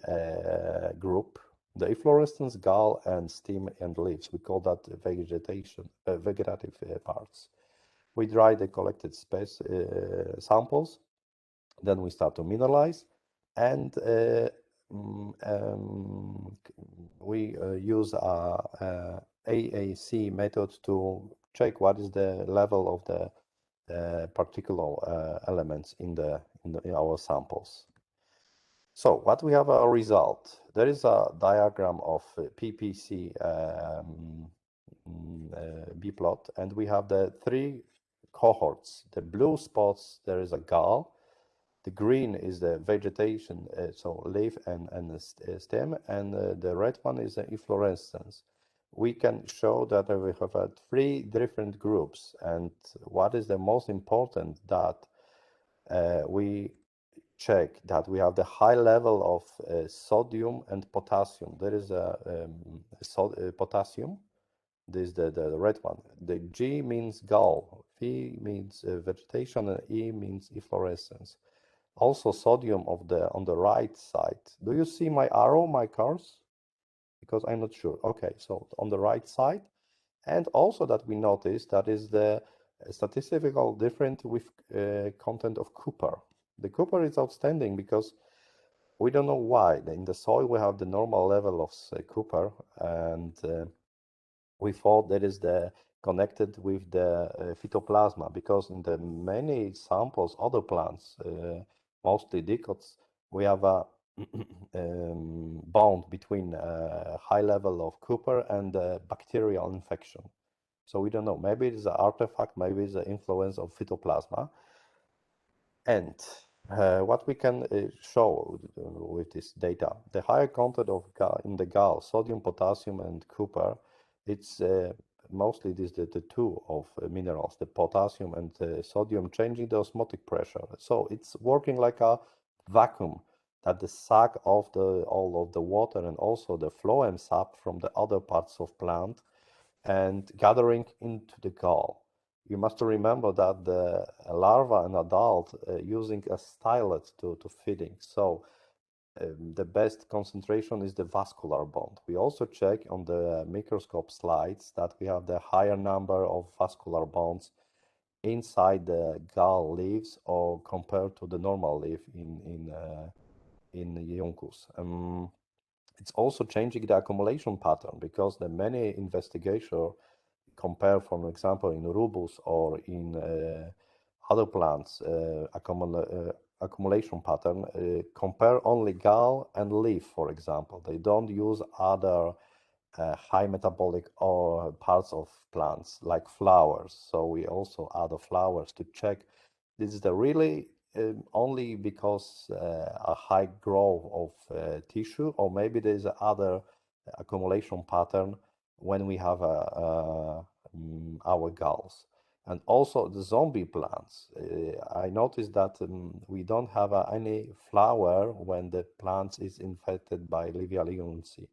group, the efflorescence, gall, and stem and leaves. We call that vegetative parts. We dry the collected samples, then we start to mineralize, and we use AAC method to check what is the level of the particular elements in our samples. So what we have a result. There is a diagram of PPC B plot, and we have the three cohorts. The blue spots, there is a gall. The green is the vegetation, so leaf and the stem, and the red one is the efflorescence. We can show that we have three different groups, and what is the most important that we check that we have the high level of sodium and potassium. There is a potassium. This is the red one. The G means gall, V means vegetation, and E means efflorescence. Also sodium on the right side. Do you see my arrow, my cars? Because I'm not sure. Okay, so on the right side. And also that we notice that is the statistical different with content of copper. The copper is outstanding because we don't know why. In the soil we have the normal level of copper, and we thought that is connected with the phytoplasma, because in the many samples, other plants, mostly dicots, we have a bond between high level of copper and bacterial infection. So we don't know. Maybe it's an artifact, maybe it's the influence of phytoplasma. And what we can show with this data, the higher content of in the gall, sodium, potassium, and copper, it's mostly the two of minerals, the potassium and the sodium, changing the osmotic pressure. So it's working like a vacuum, that the suck of all of the water and also the phloem sap from the other parts of plant and gathering into the gall. You must remember that the larva and adult using a stylet to feeding. So the best concentration is the vascular bond. We also check on the microscope slides that we have the higher number of vascular bonds inside the gall leaves or compared to the normal leaf in Juncus. it's also changing the accumulation pattern, because the many investigators compare, for example, in rubus or in other plants accumulation pattern, compare only gall and leaf, for example. They don't use other high metabolic or parts of plants like flowers. So we also add the flowers to check this is the really only because a high growth of tissue, or maybe there's other accumulation pattern when we have our galls. And also the zombie plants. I noticed that we don't have any flower when the plant is infected by Livia lignancy.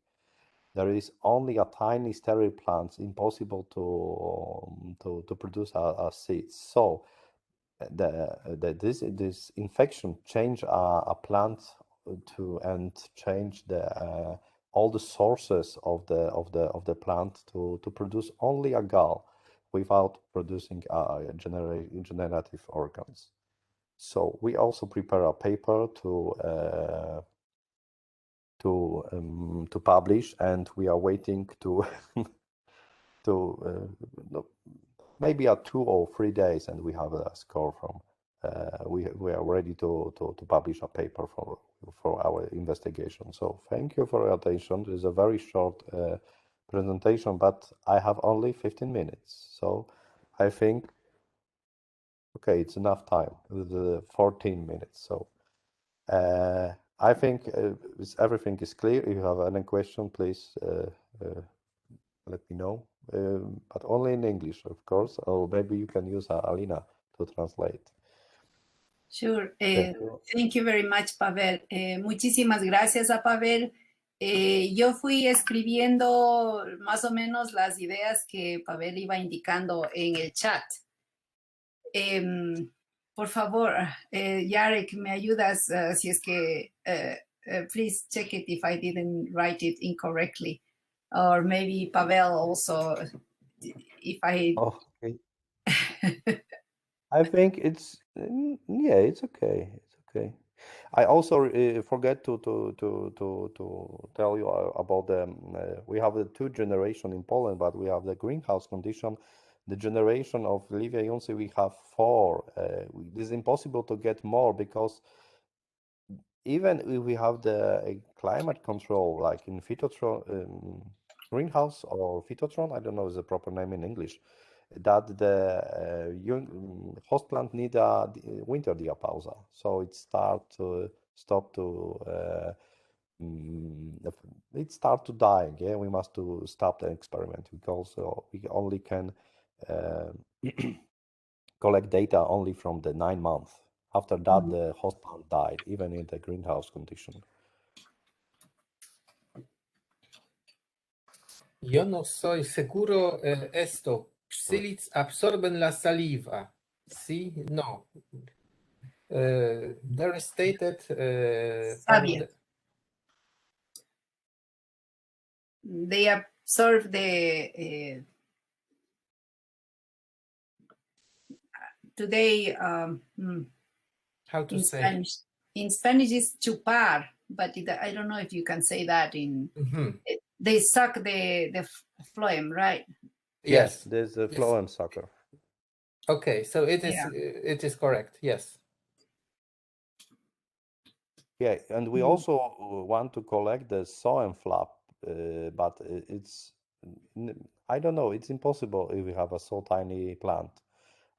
There is only a tiny sterile plant, impossible to produce a seeds. So this infection change a plant and change the all the sources of the plant to produce only a gall without producing generative organs. So we also prepare a paper to publish, and we are waiting to maybe 2 or 3 days, and we have a score from we are ready to publish a paper for our investigation. So thank you for your attention. This is a very short presentation, but I have only 15 minutes, so I think okay, it's enough time, 14 minutes. So I think everything is clear. If you have any question, please let me know, but only in English, of course, or maybe you can use Alina to translate. Sure. Thank you very much, Pavel. Muchísimas gracias a Pavel. Yo fui escribiendo más o menos las ideas que Pavel iba indicando en el chat. Por favor, Jarek, ¿me ayudas si es que, please check it if I didn't write it incorrectly, or maybe Pavel also, if I... Oh, okay. I think it's, yeah, it's okay. It's okay. I also forget to tell you about the, we have the 2 generation in Poland, but we have the greenhouse condition. The generation of Livia Junci, we have 4. It is impossible to get more, because even if we have the climate control, like in phytotron, greenhouse or phytotron, I don't know the proper name in English, that the host plant need a winter diapausa, so it stop to it start to die. Yeah, we must to stop the experiment, because we only can collect data only from the 9 months. After that, the host plant died, even in the greenhouse condition. Yo no soy seguro esto. Psilids absorben la saliva. Sí, no. There is stated... They absorb the... today... how to say? Spanish. In Spanish is chupar, but I don't know if you can say that in... They suck the phloem, right? Yes, there's a phloem sucker. Okay, so it is correct. Yes. Yeah, and we also want to collect the zoen flap, but it's, I don't know, it's impossible if we have a so tiny plant.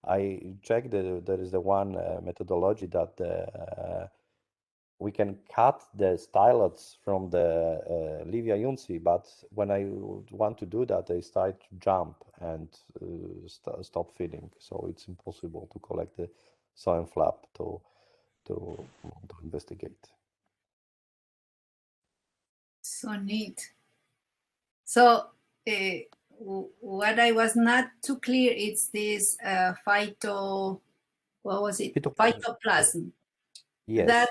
I checked there is the one methodology that we can cut the stylets from the Livia Junci, but when I want to do that, they start to jump and stop feeding. So it's impossible to collect the zoen flap to investigate. So neat. So what I was not too clear is this what was it? Phytoplasm. Yes.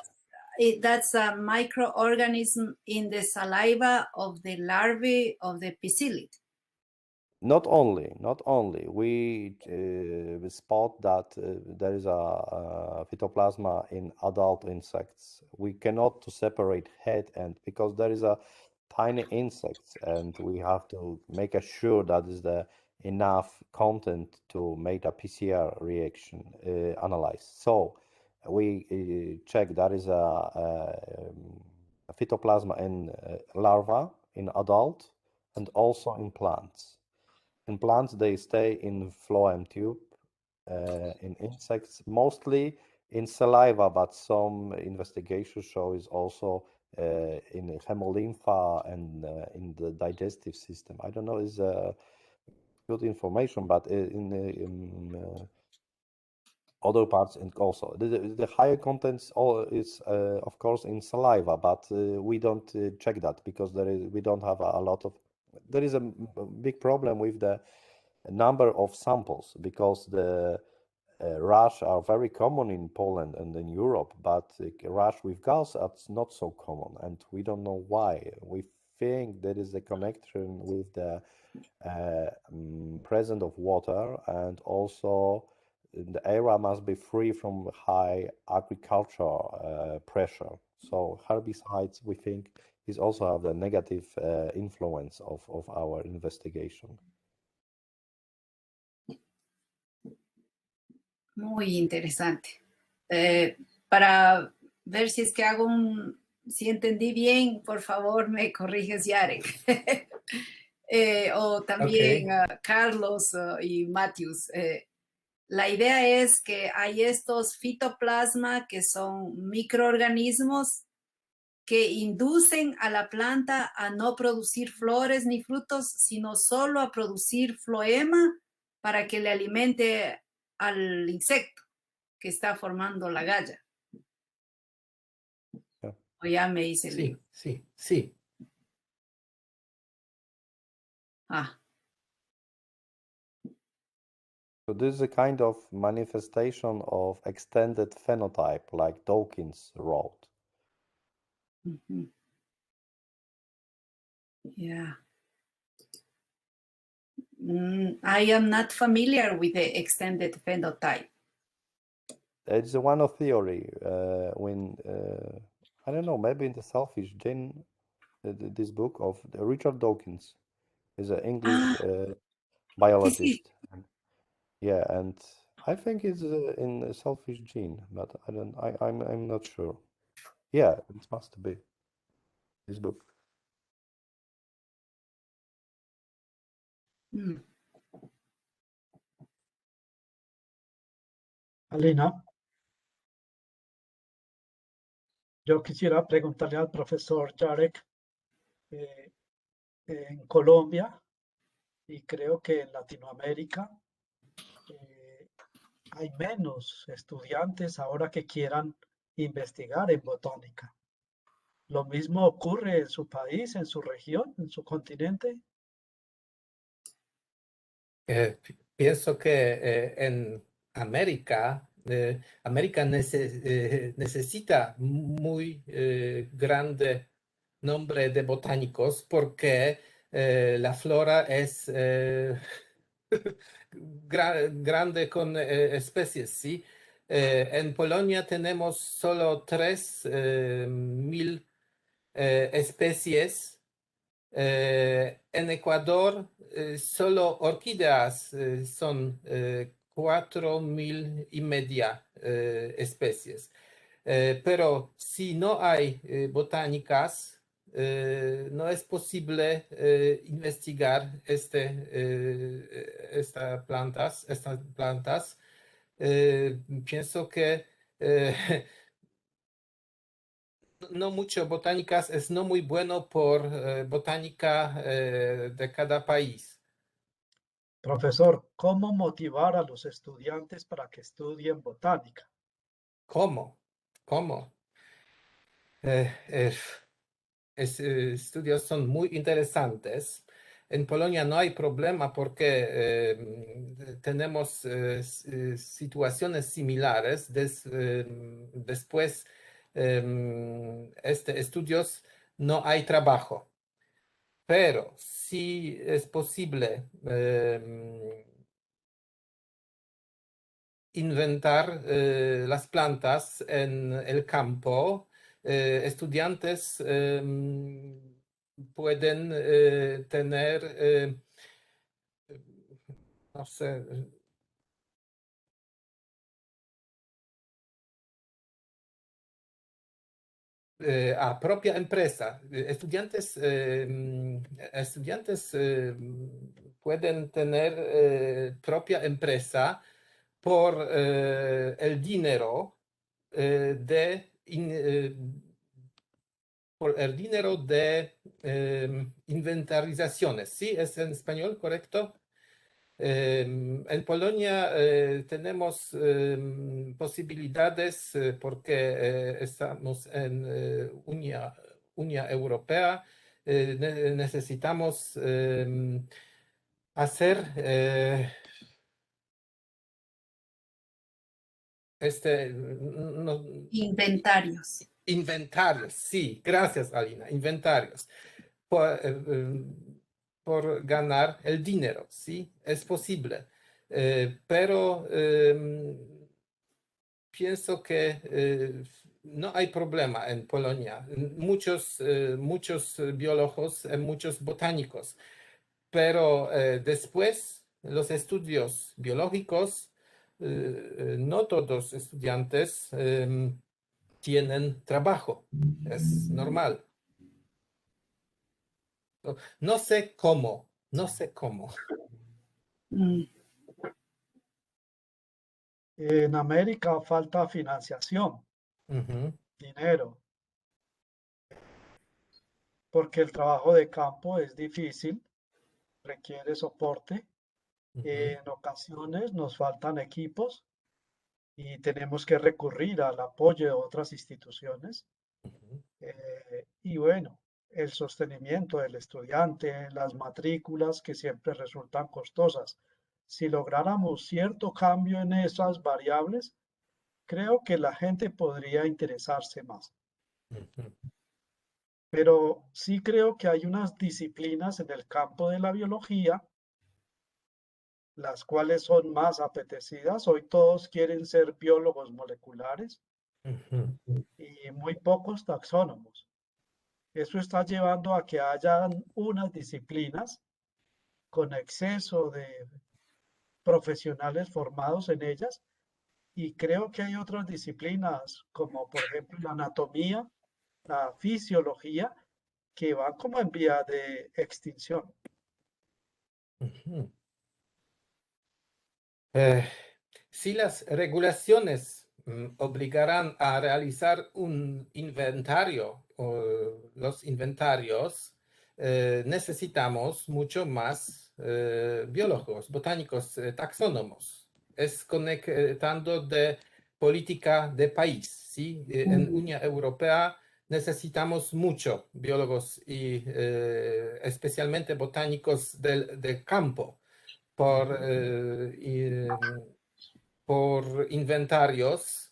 That's a microorganism in the saliva of the larvae of the psyllid. Not only. We spot that there is a phytoplasma in adult insects. We cannot separate head and, because there is a tiny insects, and we have to make sure that is the enough content to make a PCR reaction analyze. So we check that is a phytoplasma in larva, in adult, and also in plants. In plants, they stay in phloem tube. In insects, mostly in saliva, but some investigations show is also in hemolympha and in the digestive system. I don't know is good information, but in other parts and also the higher contents all is of course in saliva, but we don't check that because we don't have a lot of. There is a big problem with the number of samples because the rash are very common in Poland and in Europe, but rash with gas that's not so common, and we don't know why. We think there is a connection with the presence of water, and also the area must be free from high agriculture pressure. So herbicides, we think, is also have a negative influence of our investigation. Muy interesante. Para ver si es que si entendí bien, por favor me corriges, Yarek. O también Carlos y Matthews. La idea es que hay estos fitoplasma que son microorganismos que inducen a la planta a no producir flores ni frutos, sino solo a producir floema para que le alimente al insecto que está formando la galla. Yeah. O ya me hice el lío. Sí. So this is a kind of manifestation of extended phenotype, like Dawkins wrote. Mm-hmm. Yeah. I am not familiar with the extended phenotype. It's one of theory. When I don't know, maybe in the Selfish Gene, this book of Richard Dawkins is an English biologist. Sí. Yeah, and I think it's in a Selfish Gene, but I'm not sure. Yeah, it must be this book. Alina, yo quisiera preguntarle al profesor Jarek, en Colombia y creo que en Latinoamérica hay menos estudiantes ahora que quieran investigar en botánica. ¿Lo mismo ocurre en su país, en su región, en su continente? Pienso que en América, América necesita muy grande nombre de botánicos porque la flora es grande con especies, ¿sí? En Polonia tenemos solo 3.000 especies. En Ecuador solo orquídeas son 4.500 especies. Pero si no hay botánicas, no es posible investigar estas plantas. Pienso que no mucho botánicas es no muy bueno por botánica de cada país. Profesor, ¿cómo motivar a los estudiantes para que estudien botánica? ¿Cómo? Estudios son muy interesantes. En Polonia no hay problema porque tenemos situaciones similares. Después estudios no hay trabajo. Pero si es posible inventar las plantas en el campo, estudiantes pueden tener, no sé, a propia empresa. Estudiantes pueden tener propia empresa por el dinero por el dinero de inventarizaciones. ¿Sí? ¿Es en español correcto? En Polonia tenemos posibilidades porque estamos en Unia Europea. Necesitamos hacer Inventarios. inventarios. Sí, gracias, Alina. Inventarios. Por ganar el dinero, ¿sí? Es posible. Pero pienso que no hay problema en Polonia. Muchos biólogos, muchos botánicos, pero después los estudios biológicos, no todos estudiantes tienen trabajo. Es normal. No sé cómo, no sé cómo. En América falta financiación, dinero, porque el trabajo de campo es difícil, requiere soporte. En ocasiones nos faltan equipos y tenemos que recurrir al apoyo de otras instituciones. Y bueno, el sostenimiento del estudiante, las matrículas que siempre resultan costosas. Si lográramos cierto cambio en esas variables, creo que la gente podría interesarse más. Pero sí creo que hay unas disciplinas en el campo de la biología, las cuales son más apetecidas. Hoy todos quieren ser biólogos moleculares y muy pocos taxónomos. Eso está llevando a que hayan unas disciplinas con exceso de profesionales formados en ellas y creo que hay otras disciplinas como por ejemplo la anatomía, la fisiología, que van como en vía de extinción. Si las regulaciones obligarán a realizar un inventario, los inventarios, necesitamos mucho más biólogos, botánicos, taxónomos. Es conectando de política de país, ¿sí? En Unión Europea necesitamos mucho biólogos y especialmente botánicos del campo por inventarios.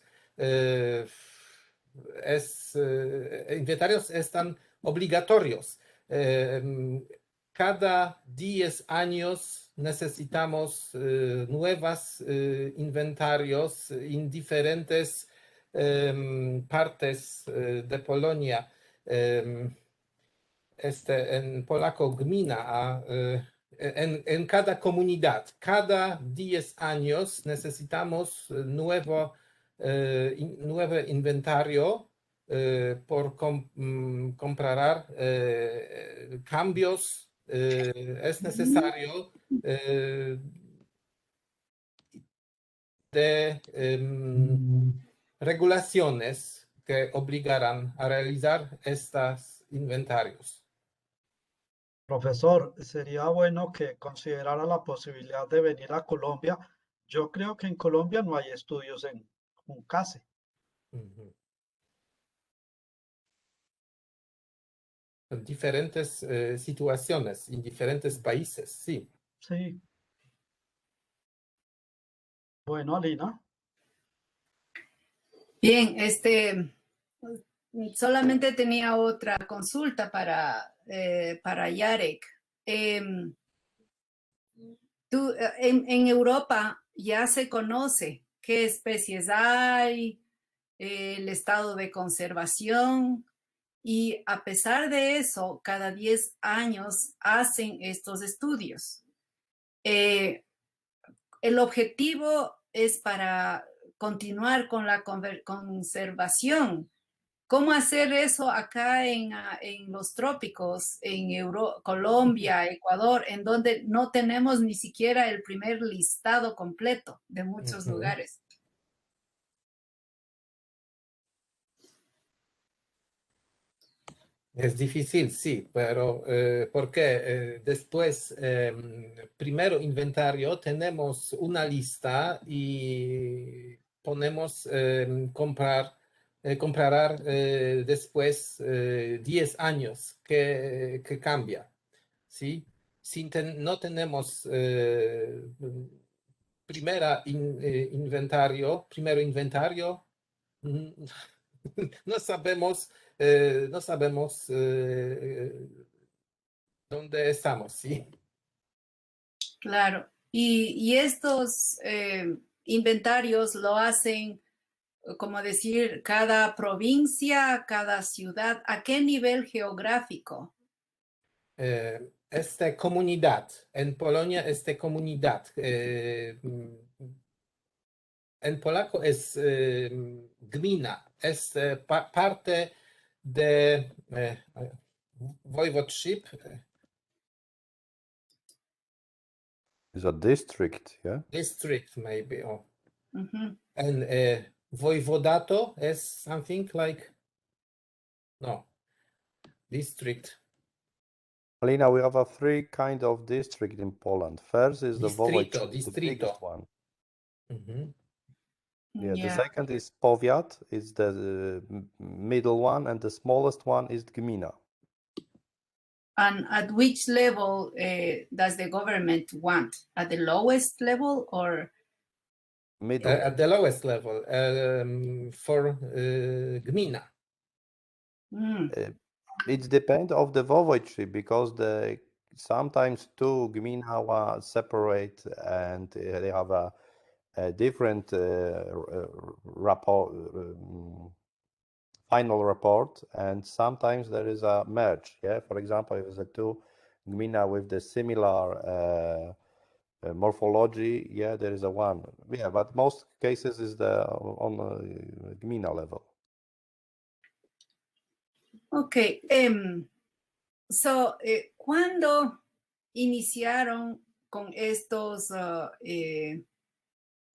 Inventarios están obligatorios. Cada 10 años necesitamos nuevos inventarios en diferentes partes de Polonia. En polaco gmina, en cada comunidad, cada 10 años necesitamos nuevo inventario por comprar cambios. Es necesario de regulaciones que obligarán a realizar estos inventarios. Profesor, sería bueno que considerara la posibilidad de venir a Colombia. Yo creo que en Colombia no hay estudios en UNCASE. Diferentes situaciones en diferentes países, sí. Sí. Bueno, Alina. Bien, solamente tenía otra consulta para Jarek. En Europa ya se conoce qué especies hay, el estado de conservación Y a pesar de eso, cada 10 años hacen estos estudios. El objetivo es para continuar con la conservación. ¿Cómo hacer eso acá en los trópicos, en Colombia, Ecuador, en donde no tenemos ni siquiera el primer listado completo de muchos lugares? Es difícil, sí, pero porque después, primero inventario, tenemos una lista y ponemos comparar después 10 años que cambia, ¿sí? Si no tenemos primero inventario, no sabemos, dónde estamos, ¿sí? Claro. Y estos inventarios lo hacen, como decir, cada provincia, cada ciudad. ¿A qué nivel geográfico? Comunidad. En Polonia, comunidad. En polaco es gmina. Es parte de voivodeship. It's a district, yeah? District, maybe. Oh. Ujú. And voivodato is something like, no, district. Alina, we have a three kind of district in Poland. First is the Distrito, Wołyń, the biggest one. Mhm. Yeah, the Yeah. second is powiat, is the middle one, and the smallest one is gmina. And at which level does the government want? At the lowest level or? Middle. At the lowest level, for gmina. It depends of the voivodeship because sometimes two gmina are separate and they have a different final report, and sometimes there is a merge. Yeah, for example, if there's two gmina with the similar morphology, yeah, there is a one. Yeah, but most cases is on the gmina level. Okay. So, ¿cuándo iniciaron con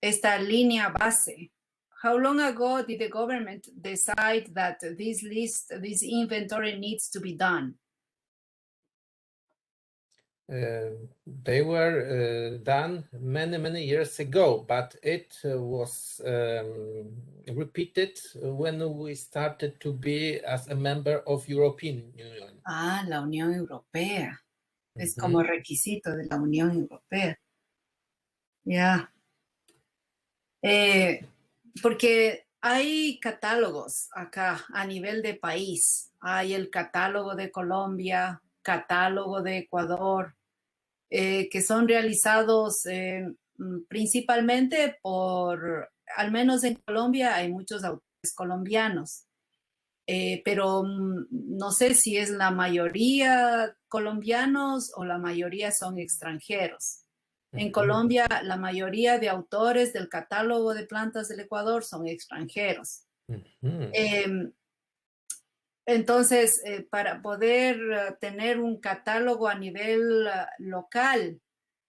esta línea base? How long ago did the government decide that this inventory needs to be done? They were done many years ago, but it was repeated when we started to be as a member of European Union. Ah, la Unión Europea. Es como requisito de la Unión Europea. Ya. Porque hay catálogos acá a nivel de país. Hay el catálogo de Colombia, catálogo de Ecuador, que son realizados principalmente al menos en Colombia, hay muchos autores colombianos. Pero no sé si es la mayoría colombianos o la mayoría son extranjeros. En Colombia, la mayoría de autores del catálogo de plantas del Ecuador son extranjeros. Entonces, para poder tener un catálogo a nivel local,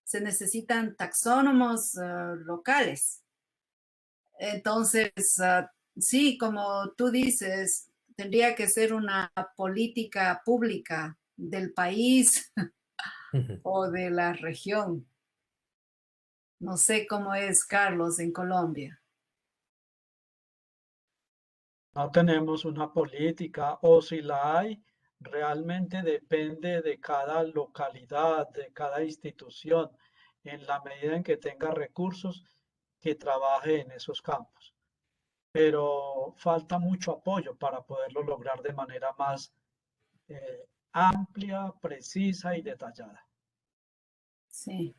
se necesitan taxónomos locales. Entonces, sí, como tú dices, tendría que ser una política pública del país o de la región. No sé cómo es, Carlos, en Colombia. No tenemos una política, o si la hay, realmente depende de cada localidad, de cada institución, en la medida en que tenga recursos que trabaje en esos campos. Pero falta mucho apoyo para poderlo lograr de manera más amplia, precisa y detallada. Sí.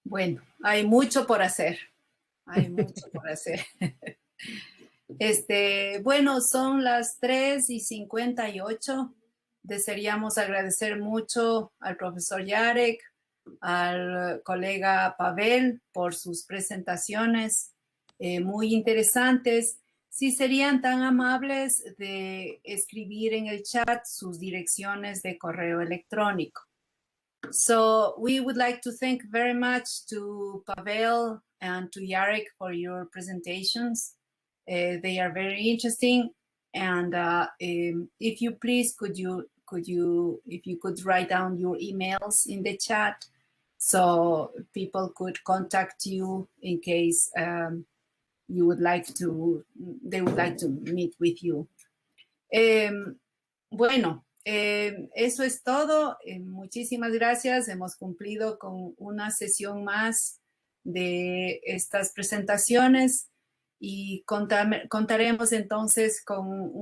Bueno, hay mucho por hacer. Hay mucho por hacer. Bueno, son las 3:58. Desearíamos agradecer mucho al profesor Jarek, al colega Pavel por sus presentaciones muy interesantes. Si serían tan amables de escribir en el chat sus direcciones de correo electrónico. So we would like to thank very much to Pavel and to Jarek for your presentations. They are very interesting. And if you please, if you could write down your emails in the chat so people could contact you in case they would like to meet with you. Bueno, eso es todo. Muchísimas gracias. Hemos cumplido con una sesión más de estas presentaciones y contaremos entonces con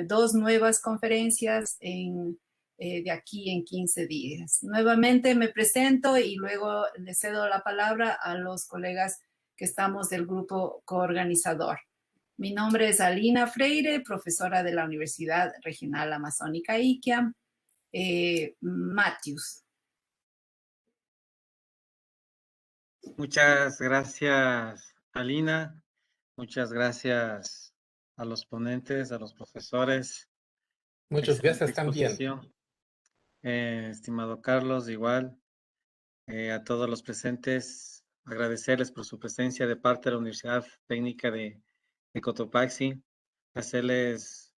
dos nuevas conferencias de aquí en 15 días. Nuevamente me presento y luego le cedo la palabra a los colegas que estamos del grupo coorganizador. Mi nombre es Alina Freire, profesora de la Universidad Regional Amazónica ICAM. Matthews. Muchas gracias, Alina. Muchas gracias a los ponentes, a los profesores. Muchas gracias Exposición. también. Estimado Carlos, igual. A todos los presentes, agradecerles por su presencia de parte de la Universidad Técnica de Cotopaxi, hacerles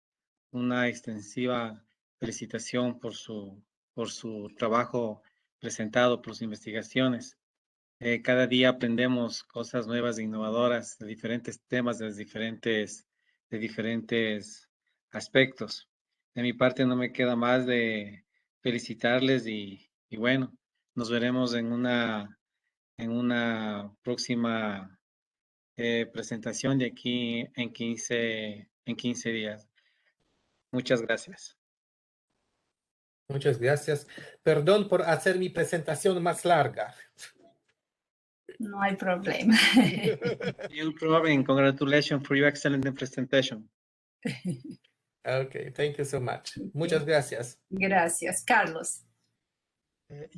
una extensiva felicitación por su trabajo presentado, por sus investigaciones. Cada día aprendemos cosas nuevas e innovadoras de diferentes temas, de diferentes aspectos. De mi parte no me queda más de felicitarles y bueno, nos veremos en una próxima presentación de aquí en 15 días. Muchas gracias. Muchas gracias. Perdón por hacer mi presentación más larga. No hay problema. No problem. Congratulations for your excellent presentation. Okay, thank you so much. Muchas gracias. Gracias. Carlos.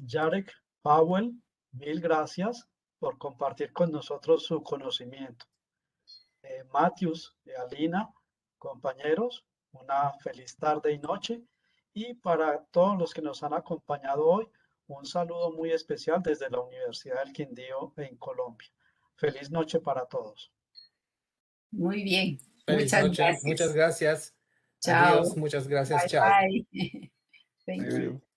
Jarek, Powell, mil gracias por compartir con nosotros su conocimiento. Matthews, Alina, compañeros, una feliz tarde y noche. Y para todos los que nos han acompañado hoy, un saludo muy especial desde la Universidad del Quindío en Colombia. Feliz noche para todos. Muy bien. Feliz Muchas noche. gracias. Muchas gracias. Chao. Adiós. Muchas gracias. Bye, Chao. bye. Thank Bye, you. bye.